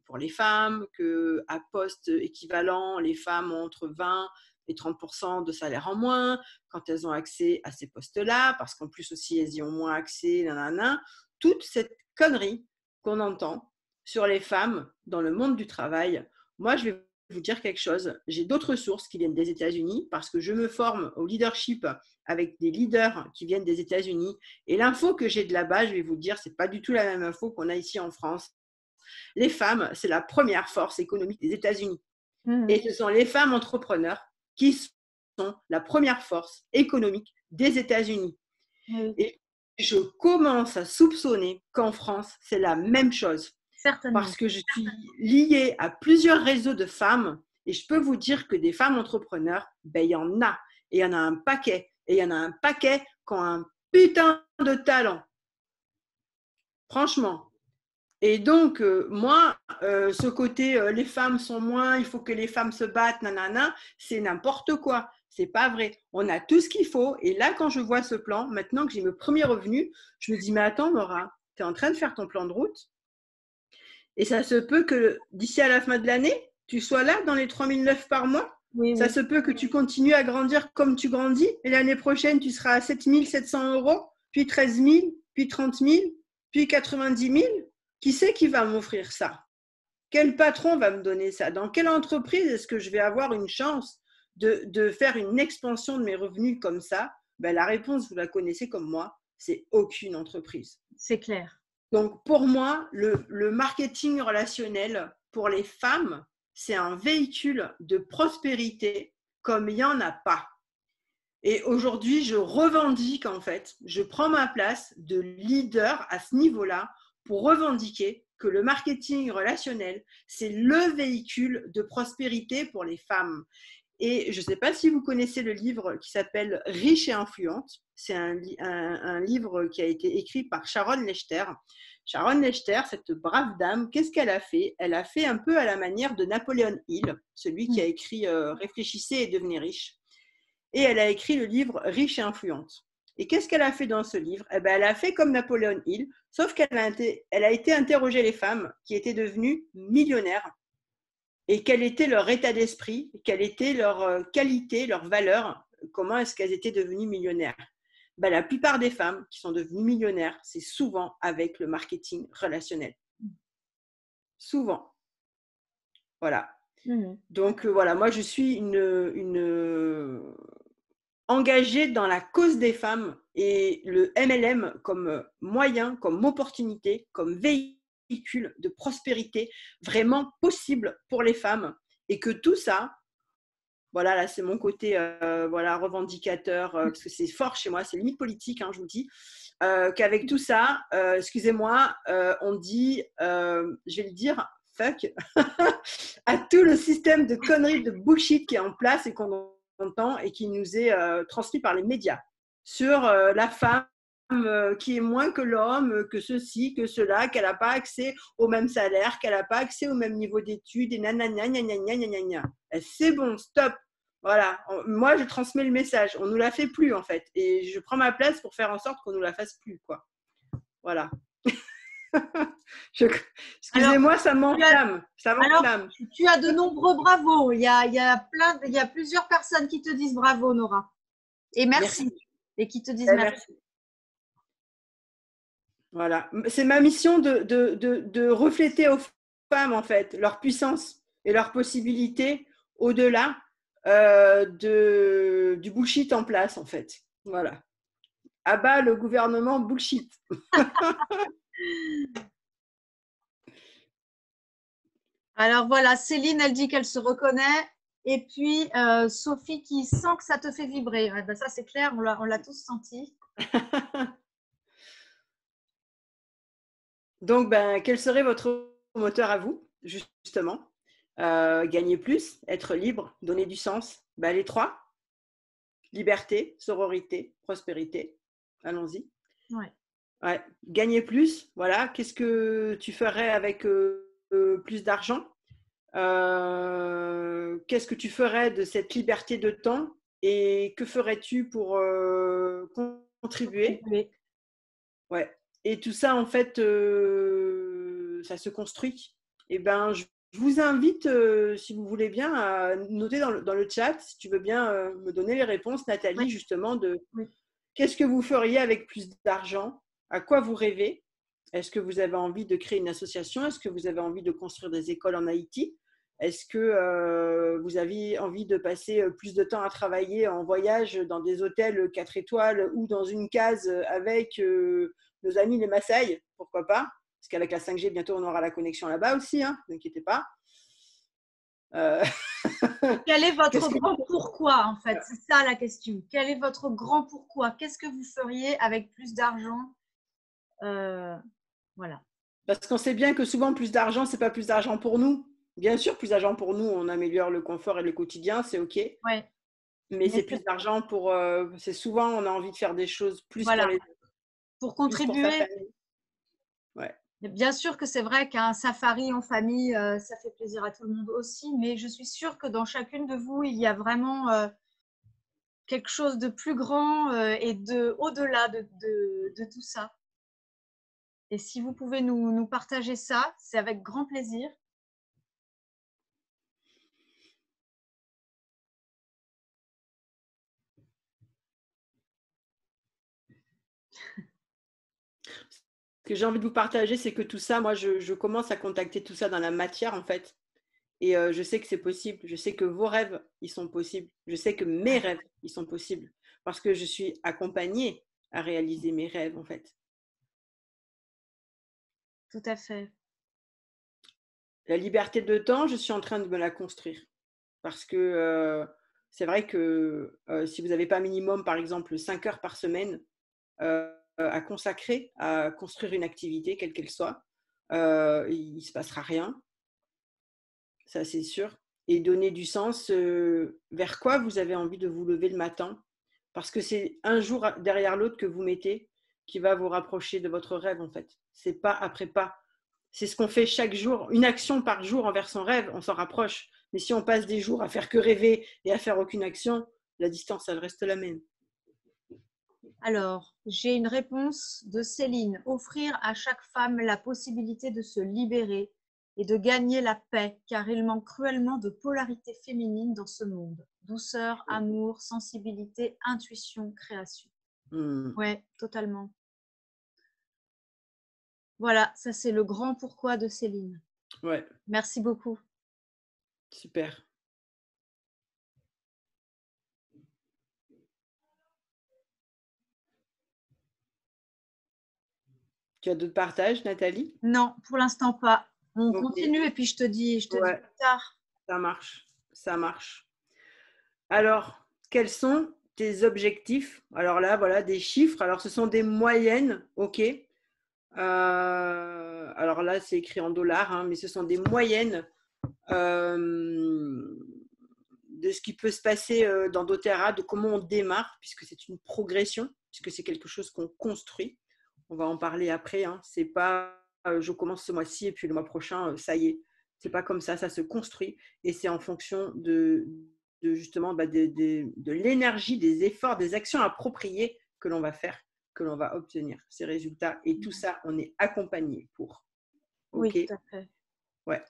pour les femmes, qu'à poste équivalent, les femmes ont entre 20 et 30% de salaire en moins, quand elles ont accès à ces postes-là, parce qu'en plus aussi, elles y ont moins accès, nanana, toute cette connerie qu'on entend sur les femmes dans le monde du travail, moi, je vais vous dire quelque chose. J'ai d'autres sources qui viennent des États-Unis parce que je me forme au leadership avec des leaders qui viennent des États-Unis. Et l'info que j'ai de là-bas, je vais vous dire, c'est pas du tout la même info qu'on a ici en France. Les femmes, c'est la première force économique des États-Unis. Et ce sont les femmes entrepreneurs qui sont la première force économique des États-Unis. Et je commence à soupçonner qu'en France, c'est la même chose. Certainement. Parce que je suis liée à plusieurs réseaux de femmes et je peux vous dire que des femmes entrepreneurs, ben, il y en a. Et il y en a un paquet. Et il y en a un paquet qui ont un putain de talent. Franchement. Et donc, moi, ce côté les femmes sont moins, il faut que les femmes se battent, nanana, c'est n'importe quoi. C'est pas vrai. On a tout ce qu'il faut. Et là, quand je vois ce plan, maintenant que j'ai mes premiers revenus, je me dis, mais attends, Laura, tu es en train de faire ton plan de route. Et ça se peut que d'ici à la fin de l'année, tu sois là dans les 3009 par mois. Oui, Ça oui. se peut que tu continues à grandir comme tu grandis. Et l'année prochaine, tu seras à 7 700 €, puis 13 000, puis 30 000, puis 90 000. Qui c'est qui va m'offrir ça? Quel patron va me donner ça? Dans quelle entreprise est-ce que je vais avoir une chance de faire une expansion de mes revenus comme ça? Ben, la réponse, vous la connaissez comme moi, c'est aucune entreprise. C'est clair. Donc, pour moi, le marketing relationnel pour les femmes, c'est un véhicule de prospérité comme il n'y en a pas. Et aujourd'hui, je revendique en fait, je prends ma place de leader à ce niveau-là pour revendiquer que le marketing relationnel, c'est le véhicule de prospérité pour les femmes. Et je ne sais pas si vous connaissez le livre qui s'appelle Riche et influente. C'est un livre qui a été écrit par Sharon Lechter. Sharon Lechter, cette brave dame, qu'est-ce qu'elle a fait? Elle a fait un peu à la manière de Napoléon Hill, celui qui a écrit Réfléchissez et devenez riche. Et elle a écrit le livre Riche et influente. Et qu'est-ce qu'elle a fait dans ce livre? Eh ben, elle a fait comme Napoléon Hill, sauf qu'elle a été interroger les femmes qui étaient devenues millionnaires et quel était leur état d'esprit, quelle était leur qualité, leur valeur, comment est-ce qu'elles étaient devenues millionnaires. Ben, la plupart des femmes qui sont devenues millionnaires, c'est souvent avec le marketing relationnel. Souvent. Voilà. Donc, voilà, moi, je suis engagée dans la cause des femmes et le MLM comme moyen, comme opportunité, comme véhicule de prospérité vraiment possible pour les femmes et que tout ça, voilà, là c'est mon côté voilà, revendicateur parce que c'est fort chez moi, c'est limite politique, hein, je vous dis, qu'avec tout ça, excusez-moi, on dit, je vais le dire, fuck, à tout le système de conneries, de bullshit qui est en place et qu'on entend et qui nous est transmis par les médias sur la femme qui est moins que l'homme, que ceci, que cela, qu'elle n'a pas accès au même salaire, qu'elle n'a pas accès au même niveau d'études, et nanana, gna. C'est bon, stop. Voilà, moi je transmets le message. On ne nous la fait plus en fait. Et je prends ma place pour faire en sorte qu'on ne nous la fasse plus, quoi. Voilà. Excusez-moi, ça m'enflamme. Alors, tu as de nombreux bravos. Il y a plusieurs personnes qui te disent bravo, Nora. Et merci. Et qui te disent merci. Voilà. C'est ma mission de refléter aux femmes, en fait, leur puissance et leurs possibilités au-delà du bullshit en place, en fait. Voilà. À bas le gouvernement bullshit. Alors voilà, Céline, elle dit qu'elle se reconnaît. Et puis, Sophie qui sent que ça te fait vibrer. Ouais, ben ça, c'est clair, on l'a tous senti. Donc, quel serait votre moteur à vous, justement? Gagner plus, être libre, donner du sens. Les trois. Liberté, sororité, prospérité. Allons-y. Ouais. Gagner plus, voilà. Qu'est-ce que tu ferais avec plus d'argent? Qu'est-ce que tu ferais de cette liberté de temps et que ferais-tu pour contribuer? Ouais. Et tout ça, en fait, ça se construit. Et je vous invite, si vous voulez bien, à noter dans le chat, si tu veux bien me donner les réponses, Nathalie, justement, de qu'est-ce que vous feriez avec plus d'argent? À quoi vous rêvez? Est-ce que vous avez envie de créer une association? Est-ce que vous avez envie de construire des écoles en Haïti? Est-ce que vous avez envie de passer plus de temps à travailler en voyage dans des hôtels 4 étoiles ou dans une case avec nos amis les Maasai? Pourquoi pas? Parce qu'avec la 5G, bientôt, on aura la connexion là-bas aussi, hein, ne vous inquiétez pas. Quel est votre grand pourquoi, en fait? C'est ça la question. Quel est votre grand pourquoi? Qu'est-ce que vous feriez avec plus d'argent? Voilà. Parce qu'on sait bien que souvent, plus d'argent, ce n'est pas plus d'argent pour nous. Bien sûr, plus d'argent pour nous, on améliore le confort et le quotidien, c'est OK. Ouais. Mais c'est plus d'argent pour… c'est souvent, on a envie de faire des choses plus pour les autres. Pour contribuer. Ouais. Bien sûr que c'est vrai qu'un safari en famille, ça fait plaisir à tout le monde aussi, mais je suis sûre que dans chacune de vous, il y a vraiment quelque chose de plus grand et au-delà de tout ça. Et si vous pouvez nous partager ça, c'est avec grand plaisir. Ce que j'ai envie de vous partager, c'est que tout ça, moi, je commence à contacter tout ça dans la matière, en fait. Et je sais que c'est possible. Je sais que vos rêves, ils sont possibles. Je sais que mes rêves, ils sont possibles. Parce que je suis accompagnée à réaliser mes rêves, en fait. tout à fait. La liberté de temps, je suis en train de me la construire. Parce que c'est vrai que si vous n'avez pas minimum, par exemple, 5 heures par semaine à consacrer à construire une activité, quelle qu'elle soit, il ne se passera rien, ça c'est sûr. Et donner du sens vers quoi vous avez envie de vous lever le matin. Parce que c'est un jour derrière l'autre que vous mettez qui va vous rapprocher de votre rêve, en fait. C'est pas après pas. C'est ce qu'on fait chaque jour, une action par jour envers son rêve, on s'en rapproche. Mais si on passe des jours à faire que rêver et à faire aucune action, la distance, elle reste la même. Alors, j'ai une réponse de Céline. Offrir à chaque femme la possibilité de se libérer et de gagner la paix, car il manque cruellement de polarité féminine dans ce monde. Douceur, amour, sensibilité, intuition, création. Ouais, totalement. Voilà, ça c'est le grand pourquoi de Céline. Ouais, Merci beaucoup. super. Tu as d'autres partages, Nathalie? Non, pour l'instant pas. On Ok, continue et puis je te dis ouais, plus tard. ça marche, ça marche. Alors, quels sont tes objectifs? Alors là, voilà, des chiffres. Alors, ce sont des moyennes, ok. Alors là, c'est écrit en dollars, hein, mais ce sont des moyennes de ce qui peut se passer dans doTERRA, de comment on démarre, puisque c'est une progression, puisque c'est quelque chose qu'on construit. On va en parler après. Hein. C'est pas je commence ce mois-ci et puis le mois prochain, ça y est. C'est pas comme ça se construit et c'est en fonction de justement de l'énergie, des efforts, des actions appropriées que l'on va faire, que l'on va obtenir ces résultats. Et tout ça, on est accompagné pour. Oui, OK. tout à fait. Ouais.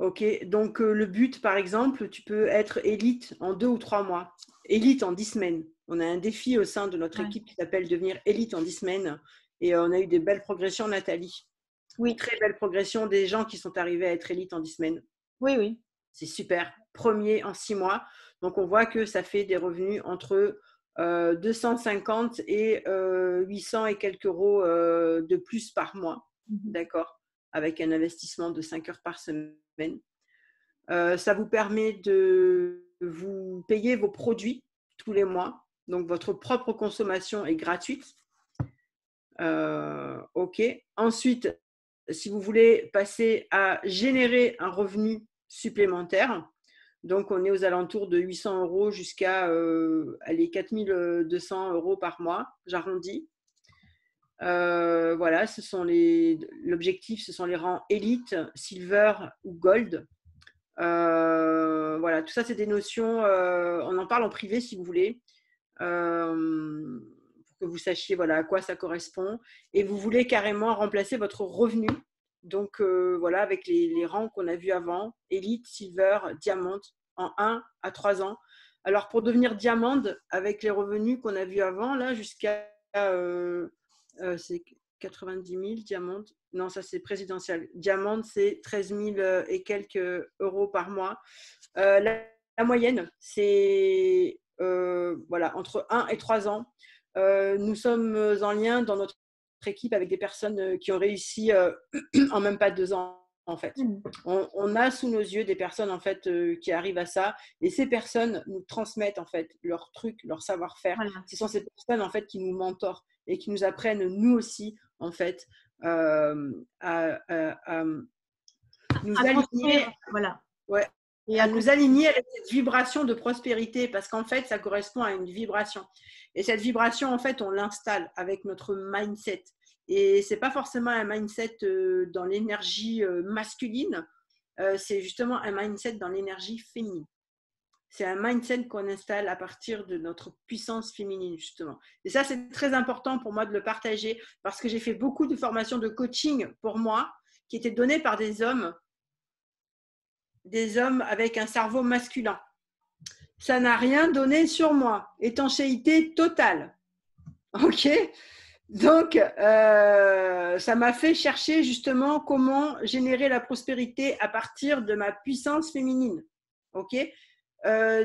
Ok, donc le but, par exemple, tu peux être élite en 2 ou 3 mois, élite en 10 semaines. On a un défi au sein de notre Ouais. équipe qui s'appelle devenir élite en 10 semaines et on a eu des belles progressions, Nathalie. Oui, Très belle progression des gens qui sont arrivés à être élite en 10 semaines. oui, oui. C'est super. Premier en 6 mois. Donc on voit que ça fait des revenus entre 250 et 800 et quelques euros de plus par mois. D'accord, avec un investissement de 5 heures par semaine. Ça vous permet de vous payer vos produits tous les mois. Donc, votre propre consommation est gratuite. OK. Ensuite, si vous voulez passer à générer un revenu supplémentaire, donc on est aux alentours de 800 euros jusqu'à 4200 euros par mois, j'arrondis. Voilà, l'objectif, ce sont les rangs élite, silver ou gold. Voilà, tout ça, c'est des notions, on en parle en privé si vous voulez, pour que vous sachiez voilà, à quoi ça correspond. Et vous voulez carrément remplacer votre revenu. Donc, voilà, avec les rangs qu'on a vus avant, élite, silver, diamant, en 1 à 3 ans. Alors, pour devenir diamant, avec les revenus qu'on a vus avant, là, jusqu'à c'est 90 000 diamants. Non, ça c'est présidentiel. Diamant, c'est 13 000 et quelques euros par mois. La moyenne, c'est voilà, entre 1 et 3 ans. Nous sommes en lien dans notre équipe avec des personnes qui ont réussi en même pas 2 ans. En fait, on a sous nos yeux des personnes en fait qui arrivent à ça, et ces personnes nous transmettent en fait leur truc, leur savoir-faire. Voilà. Ce sont ces personnes en fait qui nous mentorent et qui nous apprennent nous aussi en fait à nous aligner, voilà. ouais, Et à nous aligner avec cette vibration de prospérité, parce qu'en fait ça correspond à une vibration, et cette vibration en fait on l'installe avec notre mindset. Et c'est pas forcément un mindset dans l'énergie masculine, c'est justement un mindset dans l'énergie féminine. C'est un mindset qu'on installe à partir de notre puissance féminine, justement. Et ça, c'est très important pour moi de le partager, parce que j'ai fait beaucoup de formations de coaching pour moi qui étaient données par des hommes avec un cerveau masculin. Ça n'a rien donné sur moi. Étanchéité totale. OK ? Donc, ça m'a fait chercher justement comment générer la prospérité à partir de ma puissance féminine. OK ?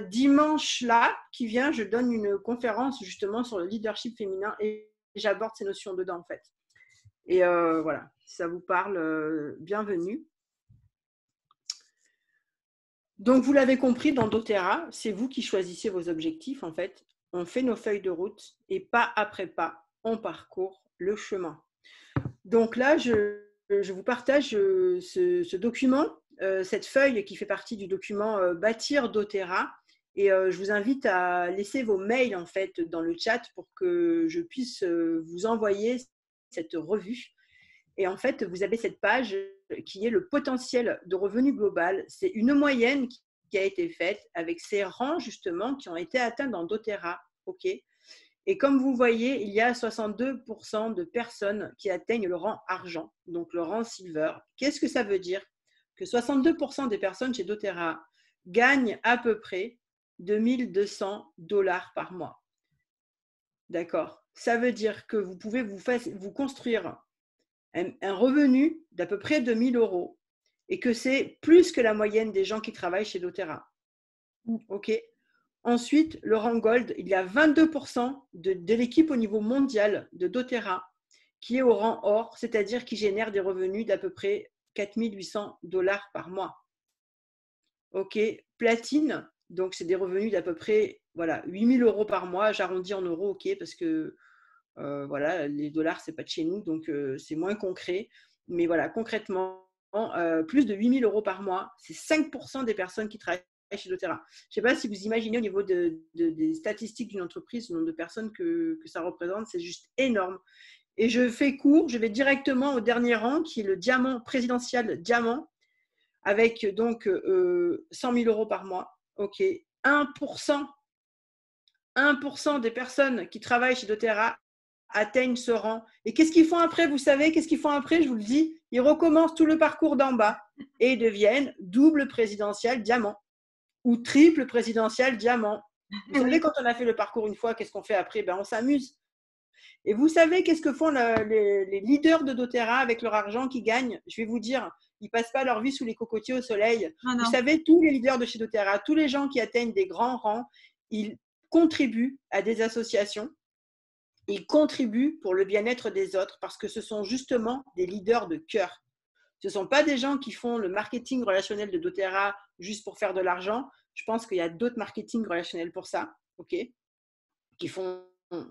Dimanche là, qui vient, je donne une conférence justement sur le leadership féminin et j'aborde ces notions dedans en fait. Et voilà, si ça vous parle, bienvenue. Donc, vous l'avez compris, dans doTERRA, c'est vous qui choisissez vos objectifs, en fait. On fait nos feuilles de route et pas après pas, on parcourt le chemin. Donc là, je vous partage ce document, cette feuille qui fait partie du document Bâtir doTERRA. Et je vous invite à laisser vos mails en fait dans le chat pour que je puisse vous envoyer cette revue. Et en fait, vous avez cette page qui est le potentiel de revenu global. C'est une moyenne qui a été faite avec ces rangs justement qui ont été atteints dans doTERRA. OK. Et comme vous voyez, il y a 62% de personnes qui atteignent le rang argent, donc le rang silver. Qu'est-ce que ça veut dire? Que 62% des personnes chez doTERRA gagnent à peu près 2200 $ par mois. D'accord? Ça veut dire que vous pouvez vous construire un revenu d'à peu près 2000 € et que c'est plus que la moyenne des gens qui travaillent chez doTERRA. OK? Ensuite, le rang gold, il y a 22% de l'équipe au niveau mondial de doTERRA qui est au rang or, c'est-à-dire qui génère des revenus d'à peu près 4800 $ par mois. OK, platine, donc c'est des revenus d'à peu près 8000 € par mois, j'arrondis en euros, OK, parce que voilà, les dollars, c'est pas de chez nous, donc c'est moins concret. Mais voilà, concrètement, plus de 8000 € par mois, c'est 5% des personnes qui travaillent chez doTERRA. Je ne sais pas si vous imaginez au niveau des statistiques d'une entreprise, le nombre de personnes que ça représente, c'est juste énorme. Et je fais court, je vais directement au dernier rang, qui est le diamant présidentiel diamant, avec donc 100 000 € par mois. OK, 1% des personnes qui travaillent chez doTERRA atteignent ce rang. Et qu'est-ce qu'ils font après? Vous savez, qu'est-ce qu'ils font après? Je vous le dis, ils recommencent tout le parcours d'en bas et deviennent double présidentiel diamant ou triple présidentiel diamant. Vous savez, quand on a fait le parcours une fois, qu'est-ce qu'on fait après? On s'amuse. Et vous savez qu'est-ce que font les leaders de doTERRA avec leur argent qu'ils gagnent? Je vais vous dire, ils ne passent pas leur vie sous les cocotiers au soleil. Vous savez, tous les leaders de chez doTERRA, tous les gens qui atteignent des grands rangs, ils contribuent à des associations. Ils contribuent pour le bien-être des autres parce que ce sont justement des leaders de cœur. Ce ne sont pas des gens qui font le marketing relationnel de doTERRA juste pour faire de l'argent. Je pense qu'il y a d'autres marketing relationnels pour ça, OK, qui font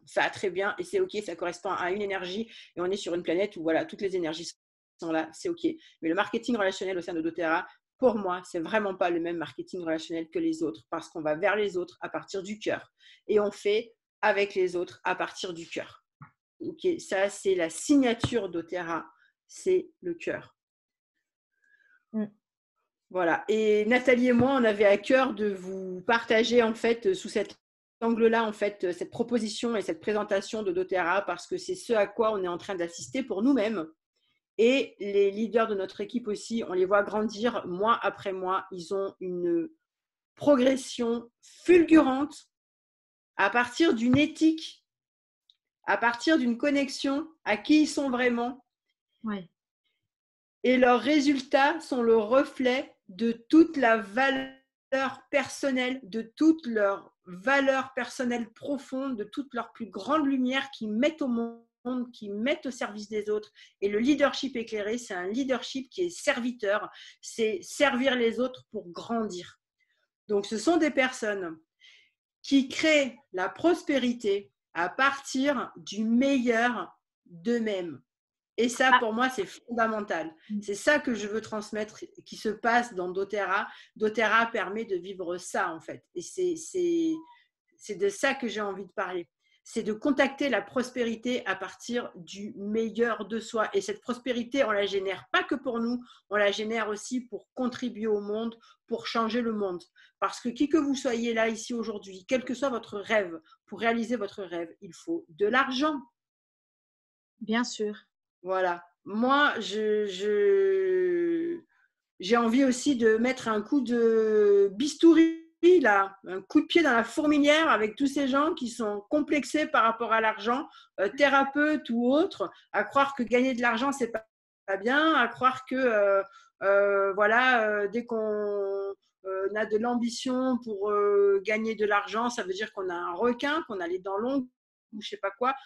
ça très bien et c'est OK, ça correspond à une énergie et on est sur une planète où voilà, toutes les énergies sont là, c'est OK. Mais le marketing relationnel au sein de doTERRA, pour moi, c'est vraiment pas le même marketing relationnel que les autres parce qu'on va vers les autres à partir du cœur et on fait avec les autres à partir du cœur. OK, ça c'est la signature doTERRA, c'est le cœur. Voilà. Et Nathalie et moi, on avait à cœur de vous partager en fait sous cet angle-là en fait cette proposition et cette présentation de doTERRA parce que c'est ce à quoi on est en train d'assister pour nous-mêmes. Et les leaders de notre équipe aussi, on les voit grandir mois après mois. Ils ont une progression fulgurante à partir d'une éthique, à partir d'une connexion à qui ils sont vraiment. Ouais. Et leurs résultats sont le reflet de toute la valeur personnelle, de toute leur valeur personnelle profonde, de toute leur plus grande lumière qu'ils mettent au monde, qui mettent au service des autres. Et le leadership éclairé, c'est un leadership qui est serviteur, c'est servir les autres pour grandir. Donc, ce sont des personnes qui créent la prospérité à partir du meilleur d'eux-mêmes. Et ça, pour moi, c'est fondamental. C'est ça que je veux transmettre, qui se passe dans doTERRA. doTERRA permet de vivre ça, en fait. Et c'est de ça que j'ai envie de parler. C'est de contacter la prospérité à partir du meilleur de soi. Et cette prospérité, on la génère pas que pour nous, on la génère aussi pour contribuer au monde, pour changer le monde. Parce que qui que vous soyez là, ici, aujourd'hui, quel que soit votre rêve, pour réaliser votre rêve, il faut de l'argent. Bien sûr. Voilà. Moi, j'ai envie aussi de mettre un coup de bistouri, là, un coup de pied dans la fourmilière avec tous ces gens qui sont complexés par rapport à l'argent, thérapeutes ou autres, à croire que gagner de l'argent, c'est pas bien, à croire que voilà, dès qu'on a de l'ambition pour gagner de l'argent, ça veut dire qu'on a un requin, qu'on a les dents longues ou je sais pas quoi.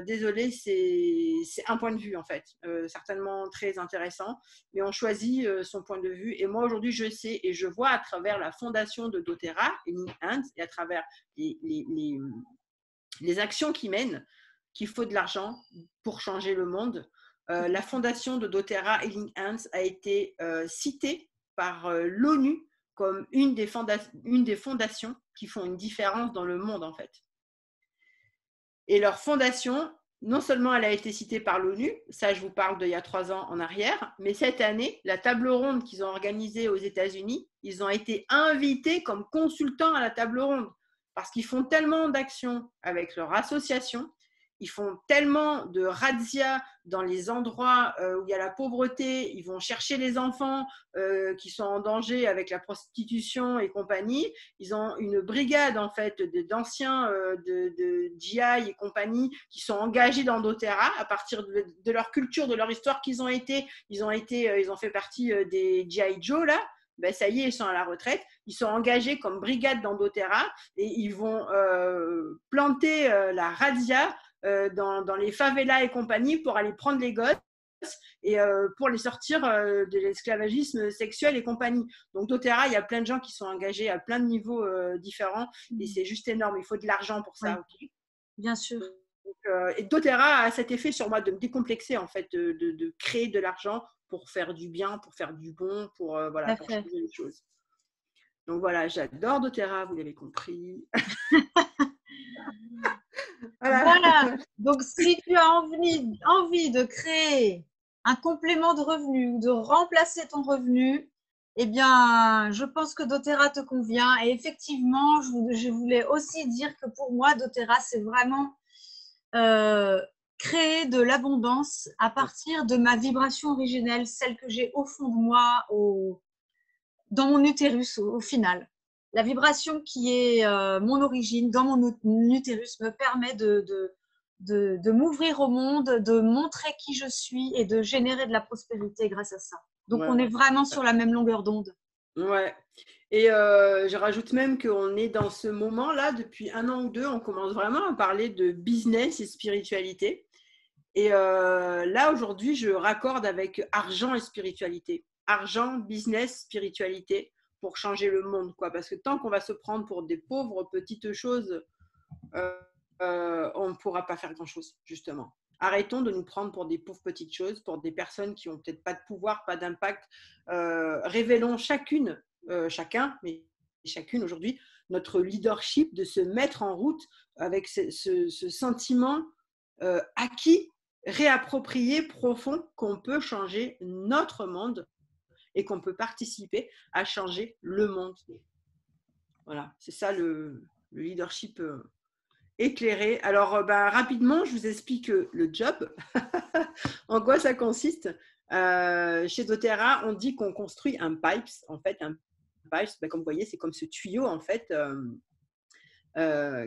désolée, c'est un point de vue en fait, certainement très intéressant, mais on choisit son point de vue. Et moi aujourd'hui, je sais et je vois à travers la fondation de doTERRA et Link Hands et à travers les actions qu'ils mènent qu'il faut de l'argent pour changer le monde. La fondation de doTERRA et Link Hands a été citée par l'ONU comme une des fondations qui font une différence dans le monde en fait. Et leur fondation, non seulement elle a été citée par l'ONU, ça je vous parle d'il y a 3 ans en arrière, mais cette année, la table ronde qu'ils ont organisée aux États-Unis, ils ont été invités comme consultants à la table ronde parce qu'ils font tellement d'actions avec leur association, ils font tellement de razzias dans les endroits où il y a la pauvreté, ils vont chercher les enfants qui sont en danger avec la prostitution et compagnie. Ils ont une brigade en fait d'anciens de GI et compagnie qui sont engagés dans doTERRA à partir de leur culture, de leur histoire qu'ils ont été. Ils ont fait partie des GI Joe là. Ben, ça y est, ils sont à la retraite. Ils sont engagés comme brigade dans doTERRA et ils vont planter la razzia dans les favelas et compagnie pour aller prendre les gosses et pour les sortir de l'esclavagisme sexuel et compagnie. Donc doTERRA, il y a plein de gens qui sont engagés à plein de niveaux différents et c'est juste énorme. Il faut de l'argent pour ça. Oui, bien sûr. Donc, et doTERRA a cet effet sur moi de me décomplexer en fait, de créer de l'argent pour faire du bien, pour faire du bon, pour voilà, pour changer les choses. Donc voilà, j'adore doTERRA, vous l'avez compris. Voilà. Donc, si tu as envie de créer un complément de revenu ou de remplacer ton revenu, eh bien, je pense que doTERRA te convient. Et effectivement, je voulais aussi dire que pour moi, doTERRA, c'est vraiment créer de l'abondance à partir de ma vibration originelle, celle que j'ai au fond de moi, dans mon utérus au final. La vibration qui est mon origine dans mon utérus me permet de m'ouvrir au monde, de montrer qui je suis et de générer de la prospérité grâce à ça. Donc, on est vraiment sur la même longueur d'onde. Ouais. Et je rajoute même qu'on est dans ce moment-là, depuis 1 an ou 2, on commence vraiment à parler de business et spiritualité. Et là, aujourd'hui, je raccorde avec argent et spiritualité. Argent, business, spiritualité pour changer le monde, quoi. Parce que tant qu'on va se prendre pour des pauvres petites choses, on ne pourra pas faire grand-chose, justement. Arrêtons de nous prendre pour des pauvres petites choses, pour des personnes qui n'ont peut-être pas de pouvoir, pas d'impact. Révélons chacun, mais chacune aujourd'hui, notre leadership de se mettre en route avec ce sentiment acquis, réapproprié, profond, qu'on peut changer notre monde et qu'on peut participer à changer le monde. Voilà, c'est ça le leadership éclairé. Alors, rapidement, je vous explique le job. En quoi ça consiste? Chez doTERRA, on dit qu'on construit un pipes. En fait, un pipes, comme vous voyez, c'est comme ce tuyau en fait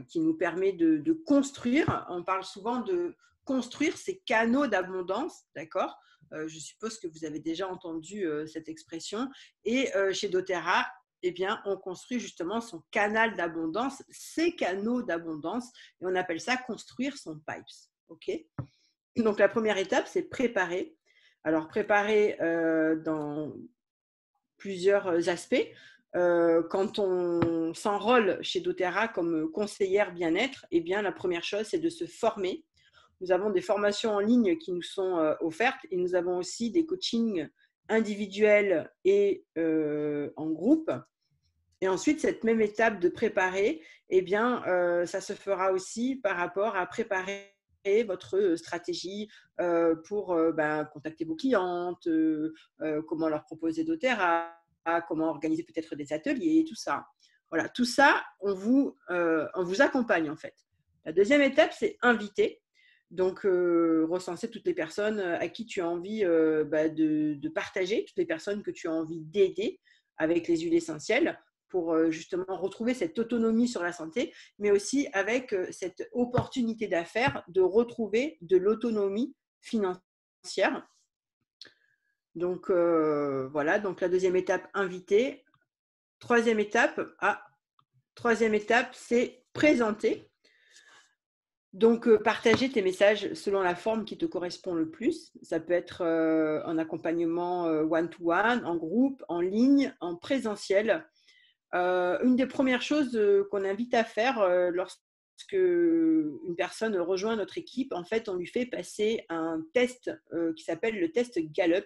qui nous permet de construire. On parle souvent de construire ces canaux d'abondance, d'accord? Je suppose que vous avez déjà entendu cette expression. Et chez doTERRA, eh bien, on construit justement son canal d'abondance, ses canaux d'abondance, et on appelle ça construire son pipes. Ok? Donc, la première étape, c'est préparer. Alors, préparer dans plusieurs aspects. Quand on s'enrôle chez doTERRA comme conseillère bien-être, eh bien, la première chose, c'est de se former. Nous avons des formations en ligne qui nous sont offertes et nous avons aussi des coachings individuels et en groupe. Et ensuite, cette même étape de préparer, eh bien, ça se fera aussi par rapport à préparer votre stratégie pour contacter vos clientes, comment leur proposer doTERRA, comment organiser peut-être des ateliers, tout ça. Voilà, tout ça, on vous accompagne en fait. La deuxième étape, c'est inviter. Donc, recenser toutes les personnes à qui tu as envie de partager, toutes les personnes que tu as envie d'aider avec les huiles essentielles pour justement retrouver cette autonomie sur la santé, mais aussi avec cette opportunité d'affaires de retrouver de l'autonomie financière. Donc, voilà, donc la deuxième étape, inviter. Troisième étape, c'est présenter. Donc, partager tes messages selon la forme qui te correspond le plus. Ça peut être en accompagnement one-to-one, en groupe, en ligne, en présentiel. Une des premières choses qu'on invite à faire lorsque une personne rejoint notre équipe, en fait, on lui fait passer un test qui s'appelle le test Gallup,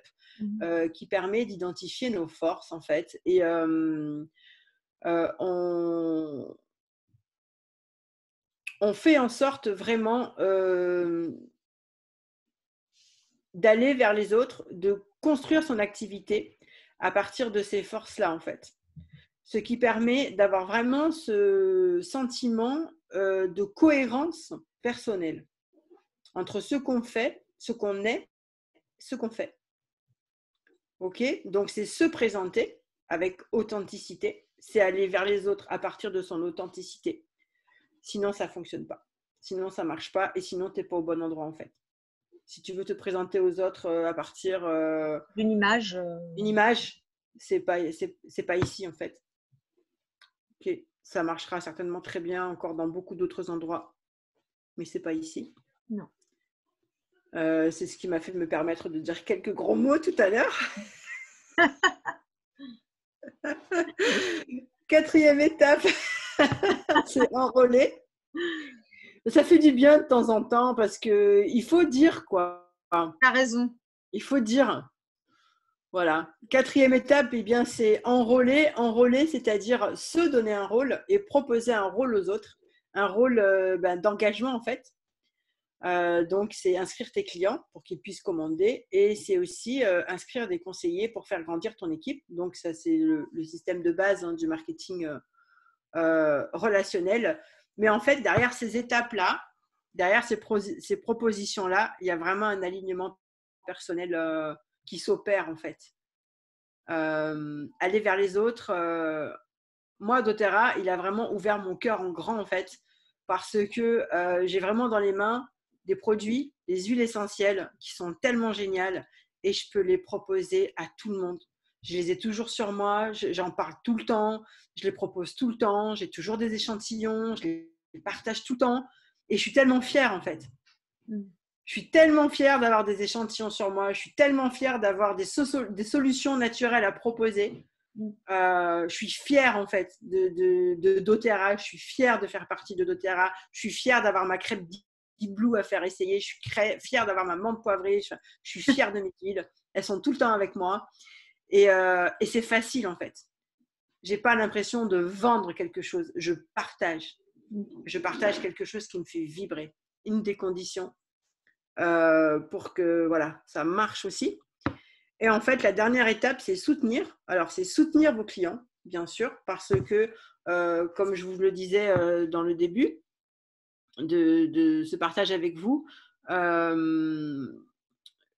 qui permet d'identifier nos forces, en fait. Et on fait en sorte vraiment d'aller vers les autres, de construire son activité à partir de ces forces-là, en fait. Ce qui permet d'avoir vraiment ce sentiment de cohérence personnelle entre ce qu'on fait, ce qu'on est, ce qu'on fait. Ok ? Donc, c'est se présenter avec authenticité, c'est aller vers les autres à partir de son authenticité. Sinon, ça ne fonctionne pas. Sinon, ça ne marche pas et sinon, tu n'es pas au bon endroit, en fait. Si tu veux te présenter aux autres à partir d'une image, c'est pas ici, en fait. Ok, ça marchera certainement très bien encore dans beaucoup d'autres endroits, mais c'est pas ici. Non. C'est ce qui m'a fait me permettre de dire quelques gros mots tout à l'heure. 4e étape, c'est enrôler. Ça fait du bien de temps en temps parce que il faut dire quoi. T'as raison. Il faut dire. Voilà. 4e étape, eh bien, c'est enrôler. Enrôler, c'est-à-dire se donner un rôle et proposer un rôle aux autres. Un rôle d'engagement, en fait. Donc, c'est inscrire tes clients pour qu'ils puissent commander et c'est aussi inscrire des conseillers pour faire grandir ton équipe. Donc, ça, c'est le système de base du marketing relationnel. Mais en fait, derrière ces étapes-là, derrière ces propositions-là, il y a vraiment un alignement personnel qui s'opère en fait. Aller vers les autres. Moi, doTERRA, il a vraiment ouvert mon cœur en grand en fait, parce que j'ai vraiment dans les mains des produits, des huiles essentielles qui sont tellement géniales et je peux les proposer à tout le monde. Je les ai toujours sur moi, j'en parle tout le temps, je les propose tout le temps, j'ai toujours des échantillons, je les partage tout le temps et je suis tellement fière en fait. Je suis tellement fière d'avoir des échantillons sur moi, je suis tellement fière d'avoir des solutions naturelles à proposer. Je suis fière en fait de doTERRA, je suis fière de faire partie de doTERRA, je suis fière d'avoir ma crêpe Deep Blue à faire essayer, je suis fière d'avoir ma menthe poivrée, je suis fière de mes huiles, elles sont tout le temps avec moi et c'est facile en fait. J'ai pas l'impression de vendre quelque chose, je partage quelque chose qui me fait vibrer. Une des conditions pour que voilà, ça marche aussi. Et en fait, la dernière étape, c'est soutenir. Alors, c'est soutenir vos clients, bien sûr, parce que, comme je vous le disais dans le début de ce partage avec vous,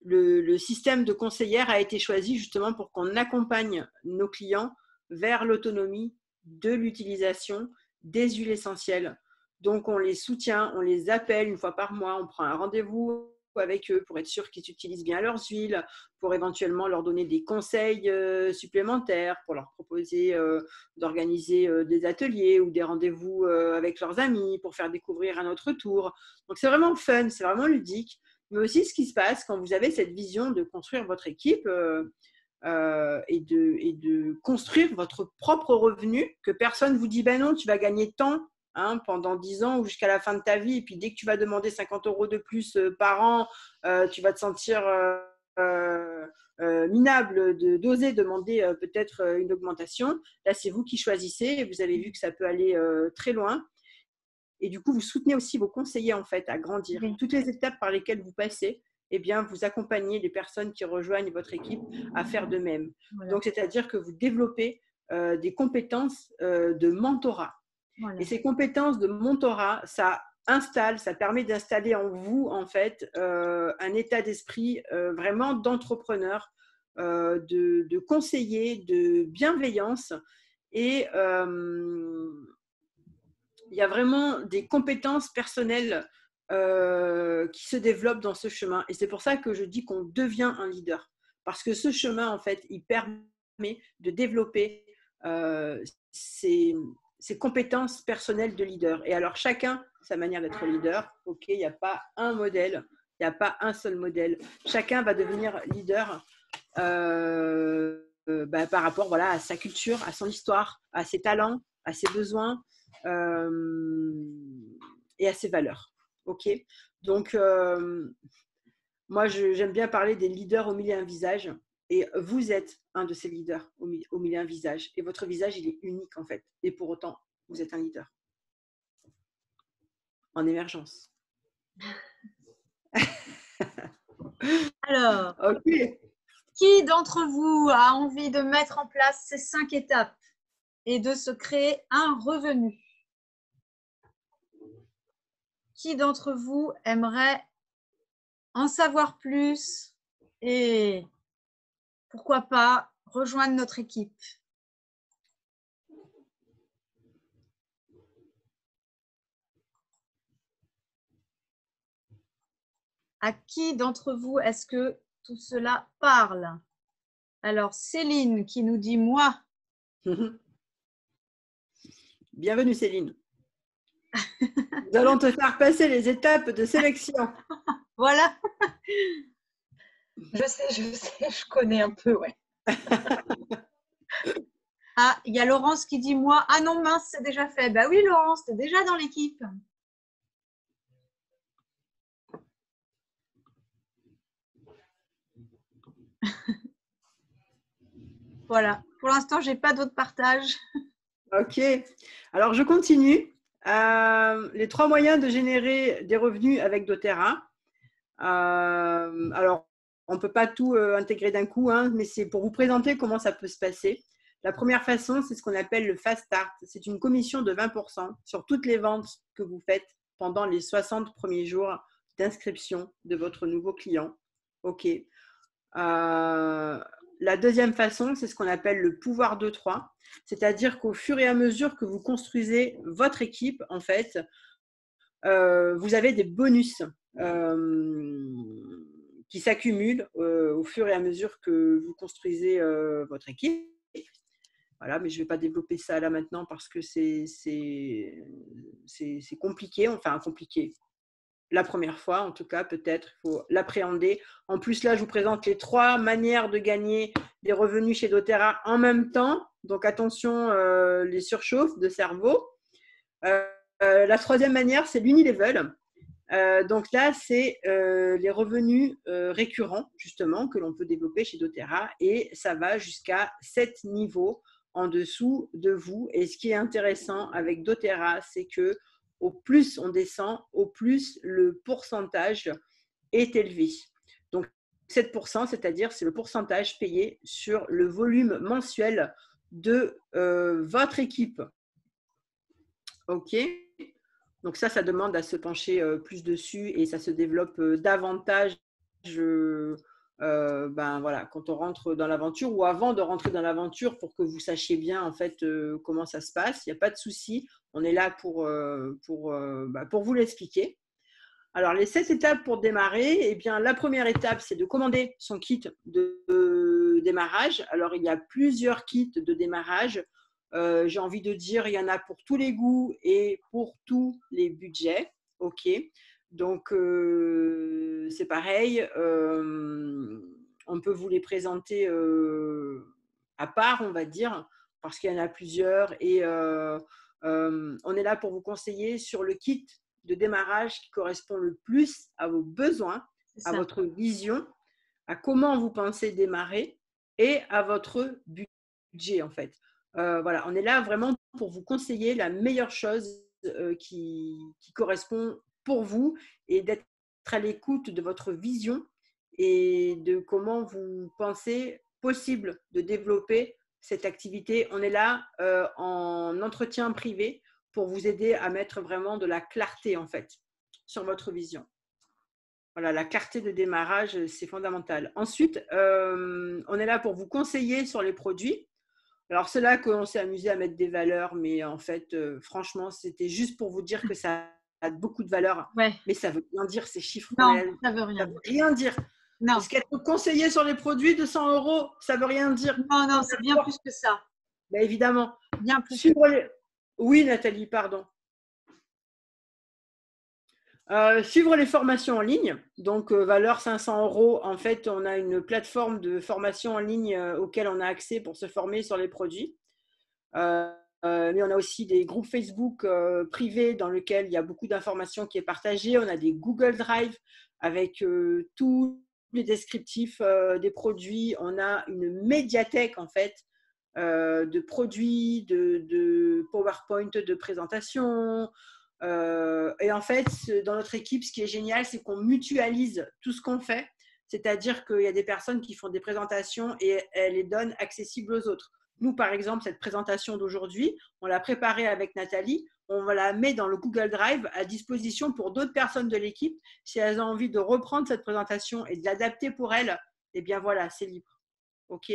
le système de conseillère a été choisi justement pour qu'on accompagne nos clients vers l'autonomie de l'utilisation des huiles essentielles. Donc, on les soutient, on les appelle une fois par mois, on prend un rendez-vous avec eux pour être sûr qu'ils utilisent bien leurs huiles, pour éventuellement leur donner des conseils supplémentaires, pour leur proposer d'organiser des ateliers ou des rendez-vous avec leurs amis, pour faire découvrir à notre tour. Donc, c'est vraiment fun, c'est vraiment ludique. Mais aussi ce qui se passe quand vous avez cette vision de construire votre équipe et de construire votre propre revenu, que personne ne vous dit ben non, tu vas gagner tant pendant 10 ans ou jusqu'à la fin de ta vie, et puis dès que tu vas demander 50 € de plus par an, tu vas te sentir minable d'oser demander peut-être une augmentation. Là, c'est vous qui choisissez et vous avez vu que ça peut aller très loin. Et du coup, vous soutenez aussi vos conseillers en fait à grandir. Oui. Toutes les étapes par lesquelles vous passez, eh bien, vous accompagnez les personnes qui rejoignent votre équipe à faire de même. Voilà. Donc, c'est-à-dire que vous développez des compétences de mentorat. Voilà. Et ces compétences de mentorat, ça permet d'installer en vous en fait un état d'esprit vraiment d'entrepreneur, de conseiller, de bienveillance et il y a vraiment des compétences personnelles qui se développent dans ce chemin. Et c'est pour ça que je dis qu'on devient un leader. Parce que ce chemin, en fait, il permet de développer ses compétences personnelles de leader. Et alors, chacun sa manière d'être leader. Ok, il n'y a pas un modèle, il n'y a pas un seul modèle. Chacun va devenir leader par rapport voilà, à sa culture, à son histoire, à ses talents, à ses besoins et à ses valeurs. Ok, donc moi j'aime bien parler des leaders au milieu d'un visage. Et vous êtes un de ces leaders au milieu d'un visage. Et votre visage, il est unique en fait. Et pour autant, vous êtes un leader en émergence. Alors, ok. qui d'entre vous a envie de mettre en place ces 5 étapes et de se créer un revenu? Qui d'entre vous aimerait en savoir plus et pourquoi pas rejoindre notre équipe? À qui d'entre vous est-ce que tout cela parle? Alors, Céline qui nous dit moi. Bienvenue Céline. Nous allons te faire passer les étapes de sélection. Voilà. Je sais, je connais un peu, ouais. Ah, il y a Laurence qui dit moi. Ah non, mince, c'est déjà fait. Bah oui, Laurence, t'es déjà dans l'équipe. Voilà. Pour l'instant, j'ai pas d'autres partages. Ok. Alors, je continue. Les 3 moyens de générer des revenus avec doTERRA. Alors, on ne peut pas tout intégrer d'un coup, hein, mais c'est pour vous présenter comment ça peut se passer. La première façon, c'est ce qu'on appelle le Fast Start. C'est une commission de 20% sur toutes les ventes que vous faites pendant les 60 premiers jours d'inscription de votre nouveau client. Ok. La deuxième façon, c'est ce qu'on appelle le pouvoir de 3. C'est-à-dire qu'au fur et à mesure que vous construisez votre équipe, en fait, vous avez des bonus qui s'accumulent au fur et à mesure que vous construisez votre équipe. Voilà, mais je ne vais pas développer ça là maintenant parce que c'est compliqué, enfin compliqué. La première fois, en tout cas, peut-être, il faut l'appréhender. En plus, là, je vous présente les 3 manières de gagner des revenus chez doTERRA en même temps. Donc, attention, les surchauffes de cerveau. La 3e manière, c'est l'unilevel. Donc là, c'est les revenus récurrents, justement, que l'on peut développer chez doTERRA. Et ça va jusqu'à 7 niveaux en dessous de vous. Et ce qui est intéressant avec doTERRA, c'est que au plus on descend, au plus le pourcentage est élevé. Donc 7%, c'est-à-dire c'est le pourcentage payé sur le volume mensuel de votre équipe. Ok. Donc ça demande à se pencher plus dessus et ça se développe davantage voilà, quand on rentre dans l'aventure ou avant de rentrer dans l'aventure pour que vous sachiez bien en fait comment ça se passe. Il n'y a pas de souci, on est là pour vous l'expliquer. Alors les 7 étapes pour démarrer, eh bien, la première étape c'est de commander son kit de démarrage. Alors il y a plusieurs kits de démarrage. J'ai envie de dire, il y en a pour tous les goûts et pour tous les budgets. Ok. Donc, c'est pareil. On peut vous les présenter à part, on va dire, parce qu'il y en a plusieurs. Et on est là pour vous conseiller sur le kit de démarrage qui correspond le plus à vos besoins, à votre vision, à comment vous pensez démarrer et à votre budget, en fait. Voilà, on est là vraiment pour vous conseiller la meilleure chose qui correspond pour vous et d'être à l'écoute de votre vision et de comment vous pensez possible de développer cette activité. On est là en entretien privé pour vous aider à mettre vraiment de la clarté en fait sur votre vision. Voilà, la clarté de démarrage, c'est fondamental. Ensuite, on est là pour vous conseiller sur les produits. Alors, c'est là qu'on s'est amusé à mettre des valeurs, mais en fait, franchement, c'était juste pour vous dire que ça a beaucoup de valeur. Ouais. Mais ça ne veut rien dire, ces chiffres. Non, ça ne veut rien dire. Rien dire. Non. Parce qu'être conseillé sur les produits de 100 €, ça ne veut rien dire. Non, c'est bien plus que ça. Ben, évidemment. Bien plus. Oui, Nathalie, pardon. Suivre les formations en ligne, donc valeur 500 €. En fait, on a une plateforme de formation en ligne auquel on a accès pour se former sur les produits. Mais on a aussi des groupes Facebook privés dans lesquels il y a beaucoup d'informations qui est partagée. On a des Google Drive avec tous les descriptifs des produits. On a une médiathèque en fait de produits, de PowerPoint, de présentation. Et en fait, dans notre équipe, ce qui est génial, c'est qu'on mutualise tout ce qu'on fait. C'est-à-dire qu'il y a des personnes qui font des présentations et elles les donnent accessibles aux autres. Nous, par exemple, cette présentation d'aujourd'hui, on l'a préparée avec Nathalie. On la met dans le Google Drive à disposition pour d'autres personnes de l'équipe. Si elles ont envie de reprendre cette présentation et de l'adapter pour elles, eh bien voilà, c'est libre. OK ?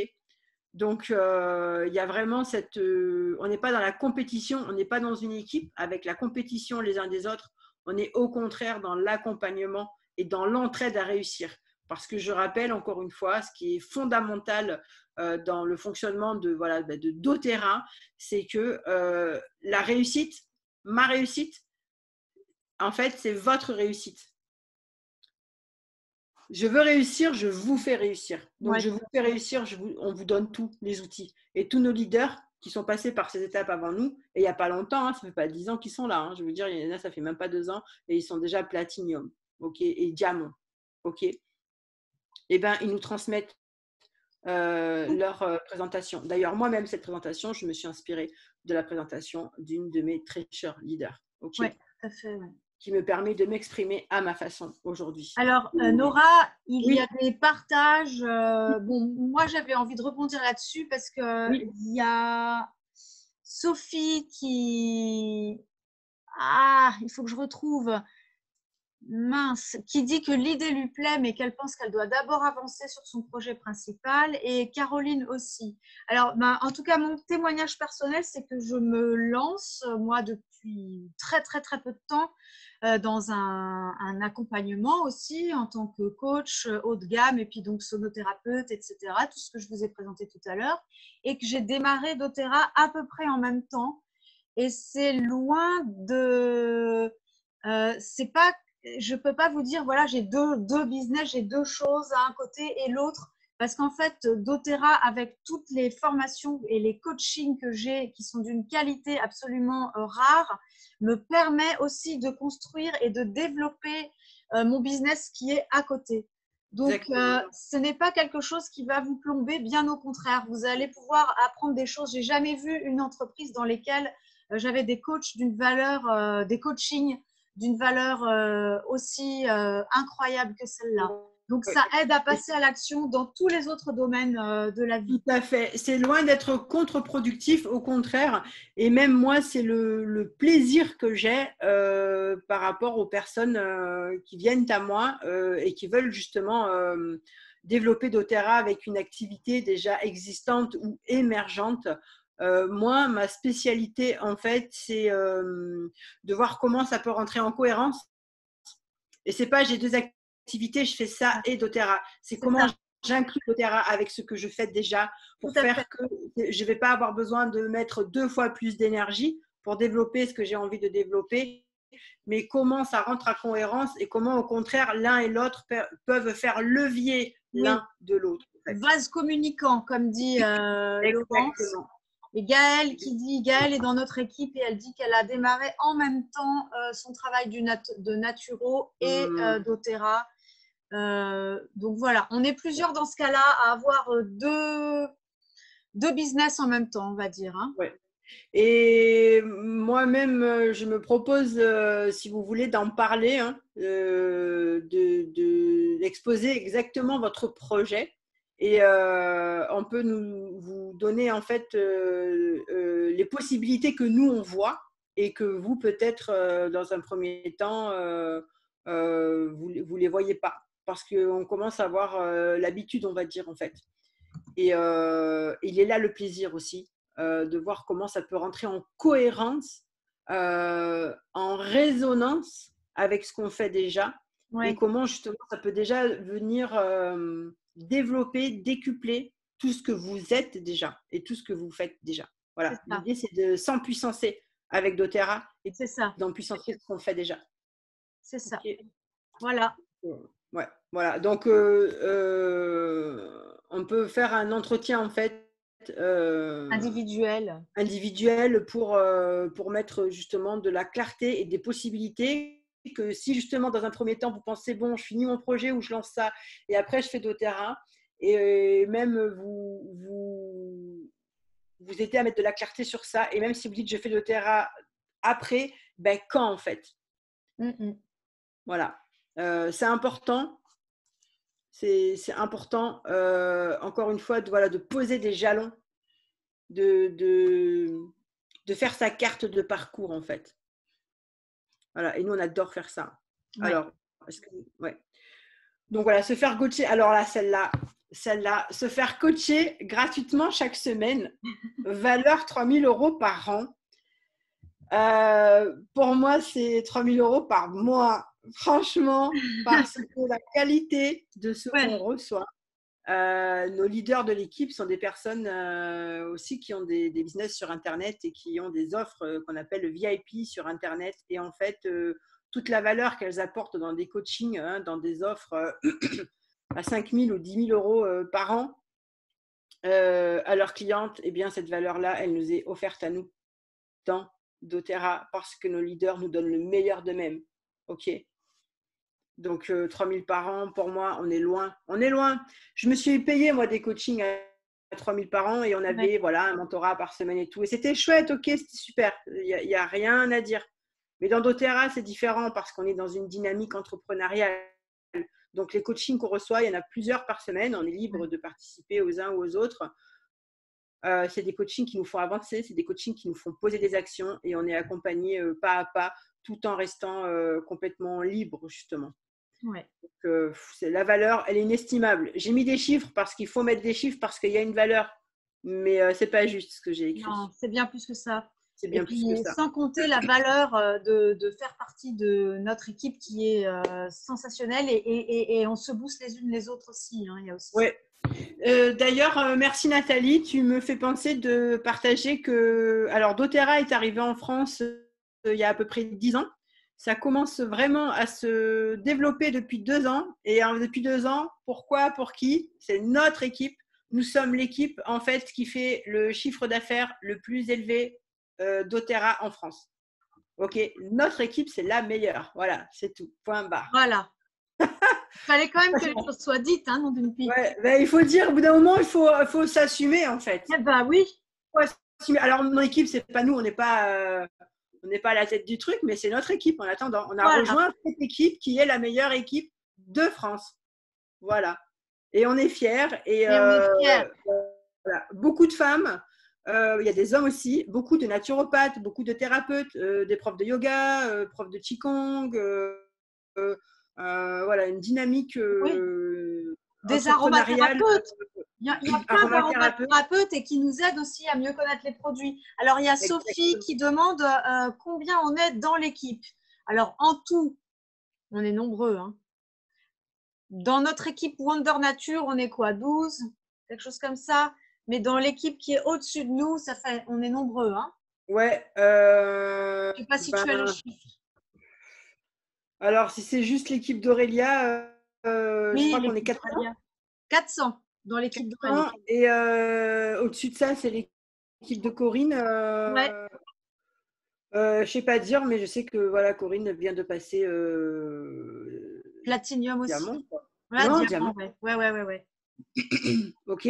Donc, il y a vraiment on n'est pas dans la compétition, on n'est pas dans une équipe avec la compétition les uns des autres. On est au contraire dans l'accompagnement et dans l'entraide à réussir. Parce que je rappelle encore une fois, ce qui est fondamental dans le fonctionnement de doTERRA, c'est que la réussite, ma réussite, en fait, c'est votre réussite. Je veux réussir, je vous fais réussir. Donc, je vous fais réussir, on vous donne tous les outils. Et tous nos leaders qui sont passés par ces étapes avant nous, et il n'y a pas longtemps, ça ne fait pas 10 ans qu'ils sont là. Je veux dire, il y en a, ça ne fait même pas 2 ans, et ils sont déjà platinium, et diamant. Et bien, ils nous transmettent leur présentation. D'ailleurs, moi-même, cette présentation, je me suis inspirée de la présentation d'une de mes très chères leaders. Oui, tout à fait. Ouais. Qui me permet de m'exprimer à ma façon aujourd'hui. Alors, Nora, il y a des partages. Bon, moi, j'avais envie de rebondir là-dessus parce qu'il y a Sophie qui… Ah, il faut que je retrouve. Mince, qui dit que l'idée lui plaît, mais qu'elle pense qu'elle doit d'abord avancer sur son projet principal, et Caroline aussi. Alors, en tout cas, mon témoignage personnel, c'est que je me lance, moi, depuis très, très, très peu de temps, dans un accompagnement aussi, en tant que coach haut de gamme, et puis donc sonothérapeute, etc., tout ce que je vous ai présenté tout à l'heure, et que j'ai démarré doTERRA à peu près en même temps. Et c'est loin de… c'est pas… Je ne peux pas vous dire, voilà, j'ai deux business, j'ai deux choses à un côté et l'autre. Parce qu'en fait, doTERRA, avec toutes les formations et les coachings que j'ai, qui sont d'une qualité absolument rare, me permet aussi de construire et de développer mon business qui est à côté. Donc, ce n'est pas quelque chose qui va vous plomber, bien au contraire. Vous allez pouvoir apprendre des choses. Je n'ai jamais vu une entreprise dans laquelle j'avais des coachs d'une valeur, des coachings d'une valeur aussi incroyable que celle-là. Donc, ça aide à passer à l'action dans tous les autres domaines de la vie. Tout à fait. C'est loin d'être contre-productif, au contraire. Et même moi, c'est le plaisir que j'ai par rapport aux personnes qui viennent à moi et qui veulent justement développer doTERRA avec une activité déjà existante ou émergente. Moi, ma spécialité, en fait, c'est de voir comment ça peut rentrer en cohérence. Et c'est pas j'ai deux activités, je fais ça et doTERRA. C'est comment j'inclus doTERRA avec ce que je fais déjà pour faire que je ne vais pas avoir besoin de mettre 2 fois plus d'énergie pour développer ce que j'ai envie de développer, mais comment ça rentre en cohérence et comment au contraire l'un et l'autre peuvent faire levier l'un de l'autre. Vase communicant, comme dit Laurence. Et Gaëlle Gaëlle est dans notre équipe et elle dit qu'elle a démarré en même temps son travail de naturo et doTERRA. Donc voilà, on est plusieurs dans ce cas-là à avoir deux business en même temps, on va dire. Hein. Ouais. Et moi-même, je me propose, si vous voulez, d'en parler, hein, d'exposer exactement votre projet. Et on peut vous donner en fait les possibilités que nous on voit et que vous peut-être dans un premier temps vous les voyez pas parce qu'on commence à avoir l'habitude, on va dire en fait. Et il est là le plaisir aussi de voir comment ça peut rentrer en cohérence, en résonance avec ce qu'on fait déjà et comment justement ça peut déjà venir développer, décupler tout ce que vous êtes déjà et tout ce que vous faites déjà. Voilà. L'idée, c'est de s'empuissancer avec doTERRA et d'empuissancer ce qu'on fait déjà. c'est ça. Ok. Voilà. Ouais, voilà. Donc, on peut faire un entretien en fait Individuel. individuel pour mettre justement de la clarté et des possibilités que si justement dans un premier temps vous pensez bon, je finis mon projet ou je lance ça et après je fais doTERRA et même vous aidez à mettre de la clarté sur ça et même si vous dites je fais doTERRA après, ben quand en fait, voilà. C'est important. C'est important, encore une fois, voilà, de poser des jalons, de, de, de faire sa carte de parcours, en fait. Voilà, et nous, on adore faire ça. Ouais. Alors, ouais. Donc voilà, se faire coacher. Alors là, celle-là, se faire coacher gratuitement chaque semaine, valeur 3 000 € par an. Pour moi, c'est 3 000 € par mois, franchement, parce que la qualité de ce Ouais. qu'on reçoit, nos leaders de l'équipe sont des personnes aussi qui ont des business sur Internet et qui ont des offres qu'on appelle le VIP sur Internet. Et en fait, toute la valeur qu'elles apportent dans des coachings, hein, dans des offres à 5 000 ou 10 000 € par an à leurs clientes, eh bien, cette valeur-là, elle nous est offerte à nous dans doTERRA parce que nos leaders nous donnent le meilleur d'eux-mêmes. OK ? Donc, 3 000 par an, pour moi, on est loin. On est loin. Je me suis payé, moi, des coachings à 3 000 par an et on avait voilà, un mentorat par semaine et tout. Et c'était chouette, ok, c'était super. Il n'y a rien à dire. Mais dans doTERRA, c'est différent parce qu'on est dans une dynamique entrepreneuriale. Donc, les coachings qu'on reçoit, il y en a plusieurs par semaine. On est libre de participer aux uns ou aux autres. C'est des coachings qui nous font avancer, c'est des coachings qui nous font poser des actions et on est accompagné pas à pas tout en restant complètement libre, justement. Ouais. Donc, la valeur, elle est inestimable. J'ai mis des chiffres parce qu'il faut mettre des chiffres parce qu'il y a une valeur, mais c'est pas juste ce que j'ai écrit. Non, c'est bien plus que ça. C'est Et bien plus que puis, ça. sans compter la valeur de faire partie de notre équipe qui est sensationnelle et on se booste les unes les autres aussi. Hein, il y a aussi ça. Ouais. D'ailleurs, merci Nathalie, tu me fais penser de partager que alors doTERRA est arrivé en France il y a à peu près 10 ans. Ça commence vraiment à se développer depuis 2 ans. Et depuis 2 ans, pourquoi, pour qui? C'est notre équipe. Nous sommes l'équipe en fait qui fait le chiffre d'affaires le plus élevé doTERRA en France. Ok, notre équipe c'est la meilleure. Voilà, c'est tout. Point barre. Voilà. Il fallait quand même que les choses soient dites, hein, nom d'une pipe. Ouais, ben, il faut dire, au bout d'un moment, il faut s'assumer en fait. Eh ben oui. Alors, mon équipe, c'est pas nous, on n'est pas à la tête du truc, mais c'est notre équipe en attendant. On a Voilà. rejoint cette équipe qui est la meilleure équipe de France. Voilà. Et on est fiers. Et, on est fiers. voilà. Beaucoup de femmes, il y a des hommes aussi, beaucoup de naturopathes, beaucoup de thérapeutes, des profs de yoga, profs de qigong, voilà, une dynamique Oui. Des entrepreneuriale. aromathérapeutes. Il y a plein d'aromathérapeutes et qui nous aident aussi à mieux connaître les produits. Alors, il y a Sophie qui demande combien on est dans l'équipe. Alors, en tout, on est nombreux. Hein. Dans notre équipe Wonder Nature, on est quoi 12 quelque chose comme ça. Mais dans l'équipe qui est au-dessus de nous, on est nombreux. Hein. Ouais. Je ne sais pas si tu as le chiffre. Alors, si c'est juste l'équipe d'Aurélia, oui, je crois qu'on est 400. 400 dans l'équipe d'Aurélia. Et au-dessus de ça, c'est l'équipe de Corinne. Ouais. Je ne sais pas dire, mais je sais que voilà, Corinne vient de passer Platinium aussi. diamant. Ouais, non, diamant. Ouais. Ok.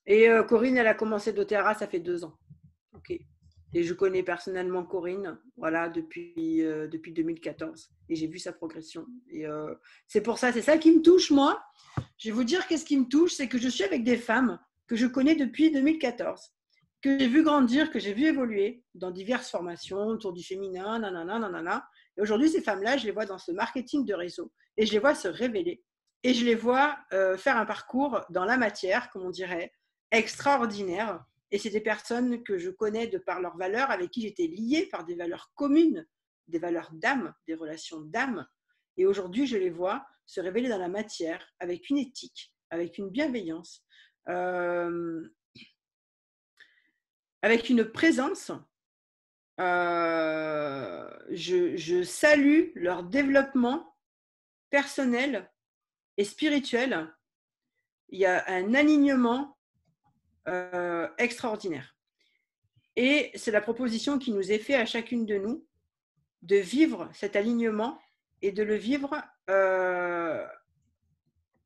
Et Corinne, elle a commencé doTERRA, ça fait 2 ans. Ok. Et je connais personnellement Corinne, voilà, depuis 2014. Et j'ai vu sa progression. Et c'est pour ça, c'est ça qui me touche, moi. Je vais vous dire qu'est-ce qui me touche, c'est que je suis avec des femmes que je connais depuis 2014, que j'ai vu grandir, que j'ai vu évoluer dans diverses formations autour du féminin, nanana. Et aujourd'hui, ces femmes-là, je les vois dans ce marketing de réseau et je les vois se révéler. Et je les vois faire un parcours dans la matière, comme on dirait, extraordinaire. Et c'est des personnes que je connais de par leurs valeurs, avec qui j'étais liée par des valeurs communes, des valeurs d'âme, des relations d'âme. Et aujourd'hui, je les vois se révéler dans la matière avec une éthique, avec une bienveillance, avec une présence je salue leur développement personnel et spirituel. Il y a un alignement extraordinaire. Et c'est la proposition qui nous est faite à chacune de nous de vivre cet alignement et de le vivre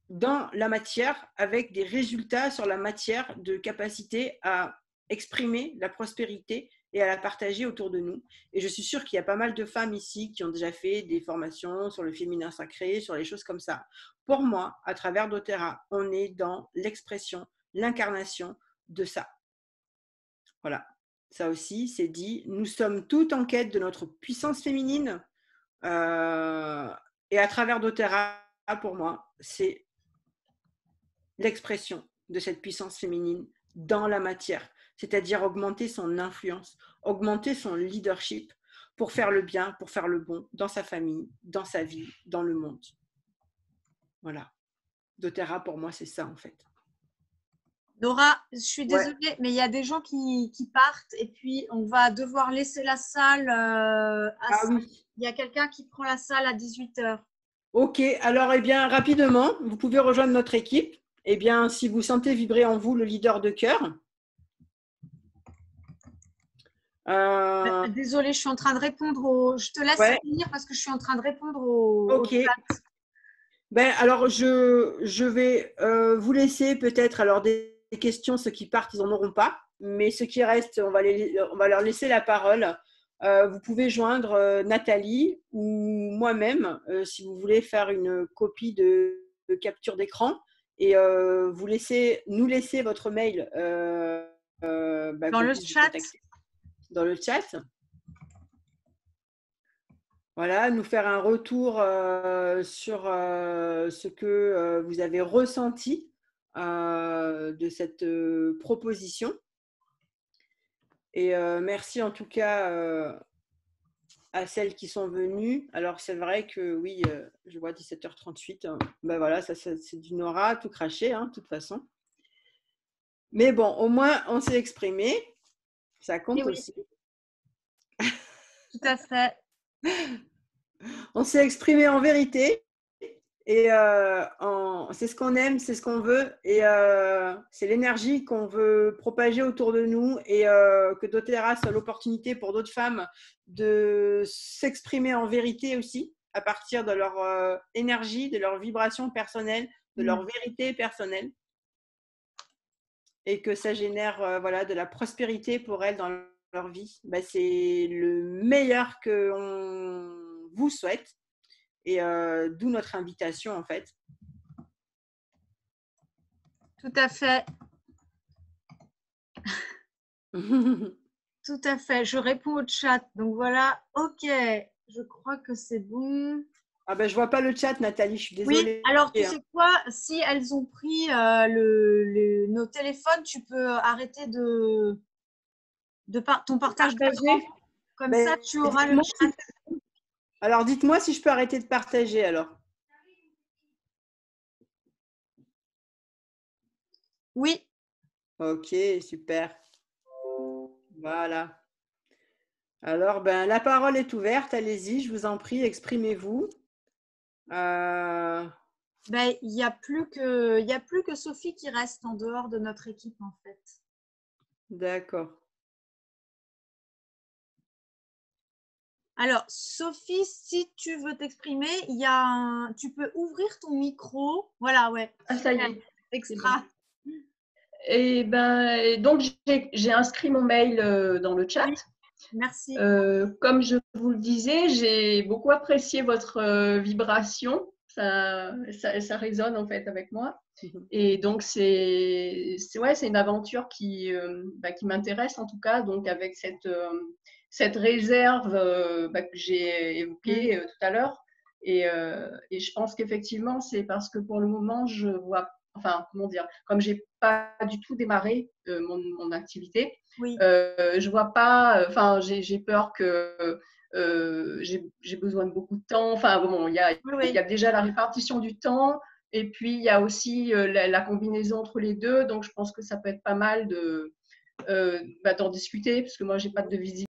dans la matière avec des résultats sur la matière de capacité à exprimer la prospérité et à la partager autour de nous. Et je suis sûre qu'il y a pas mal de femmes ici qui ont déjà fait des formations sur le féminin sacré, sur les choses comme ça. Pour moi, à travers doTERRA, on est dans l'expression, l'incarnation de ça. Voilà. Ça aussi, c'est dit. Nous sommes toutes en quête de notre puissance féminine. Et à travers doTERRA, pour moi, c'est l'expression de cette puissance féminine dans la matière, c'est-à-dire augmenter son influence, augmenter son leadership pour faire le bien, pour faire le bon dans sa famille, dans sa vie, dans le monde. Voilà. doTERRA, pour moi, c'est ça en fait. Laura, je suis désolée, mais il y a des gens qui partent et puis on va devoir laisser la salle oui. Il y a quelqu'un qui prend la salle à 18h. Ok, alors eh bien rapidement, vous pouvez rejoindre notre équipe. Eh bien, si vous sentez vibrer en vous le leader de cœur. Désolée, je suis en train de répondre Je te laisse finir parce que je suis en train de répondre au chat. Ben, alors, je vais vous laisser peut-être alors des questions. Ceux qui partent, ils n'en auront pas. Mais ceux qui restent, on va leur laisser la parole. Vous pouvez joindre Nathalie ou moi-même si vous voulez faire une copie de capture d'écran et nous laisser votre mail dans le chat. Dans le chat. Voilà, nous faire un retour sur ce que vous avez ressenti de cette proposition. Et merci en tout cas à celles qui sont venues. Alors c'est vrai que oui, je vois 17h38. Ben voilà, ça c'est du Nora, tout craché, de toute façon. Mais bon, au moins on s'est exprimé. Ça compte aussi. Tout à fait. On s'est exprimé en vérité. Et c'est ce qu'on aime, c'est ce qu'on veut, et c'est l'énergie qu'on veut propager autour de nous, et que doTERRA soit l'opportunité pour d'autres femmes de s'exprimer en vérité aussi, à partir de leur énergie, de leur vibration personnelle, de leur vérité personnelle, et que ça génère voilà, de la prospérité pour elles dans leur vie. Ben, c'est le meilleur qu'on vous souhaite, et d'où notre invitation en fait. Tout à fait. Tout à fait. Je réponds au chat. Donc voilà. Ok. Je crois que c'est bon. Ah ben, je vois pas le chat, Nathalie. Je suis désolée. Oui. Alors, tu sais quoi? Si elles ont pris nos téléphones, tu peux arrêter ton partage d'écran. Comme ça, tu auras le chat. Alors, dites-moi si je peux arrêter de partager alors. Oui. Ok, super. Voilà. Alors, ben, la parole est ouverte. Allez-y, je vous en prie, exprimez-vous. Ben, il n'y a plus que Sophie qui reste en dehors de notre équipe, en fait. D'accord. Alors, Sophie, si tu veux t'exprimer, tu peux ouvrir ton micro. Voilà, ouais. Ah, ça y est. Extra. Et ben, donc, j'ai inscrit mon mail dans le chat. Oui, merci. Comme je vous le disais, j'ai beaucoup apprécié votre vibration. Ça résonne en fait avec moi. Et donc, c'est une aventure qui m'intéresse en tout cas. Donc, avec cette réserve que j'ai évoquée tout à l'heure. Et je pense qu'effectivement, c'est parce que pour le moment, je vois, enfin, comment dire, comme j'ai pas du tout démarré mon activité, oui. Je vois pas, enfin, j'ai peur que j'ai besoin de beaucoup de temps. Enfin, bon, il y a déjà la répartition du temps. Et puis, il y a aussi la combinaison entre les deux. Donc, je pense que ça peut être pas mal d'en discuter, parce que moi, je n'ai pas de visibilité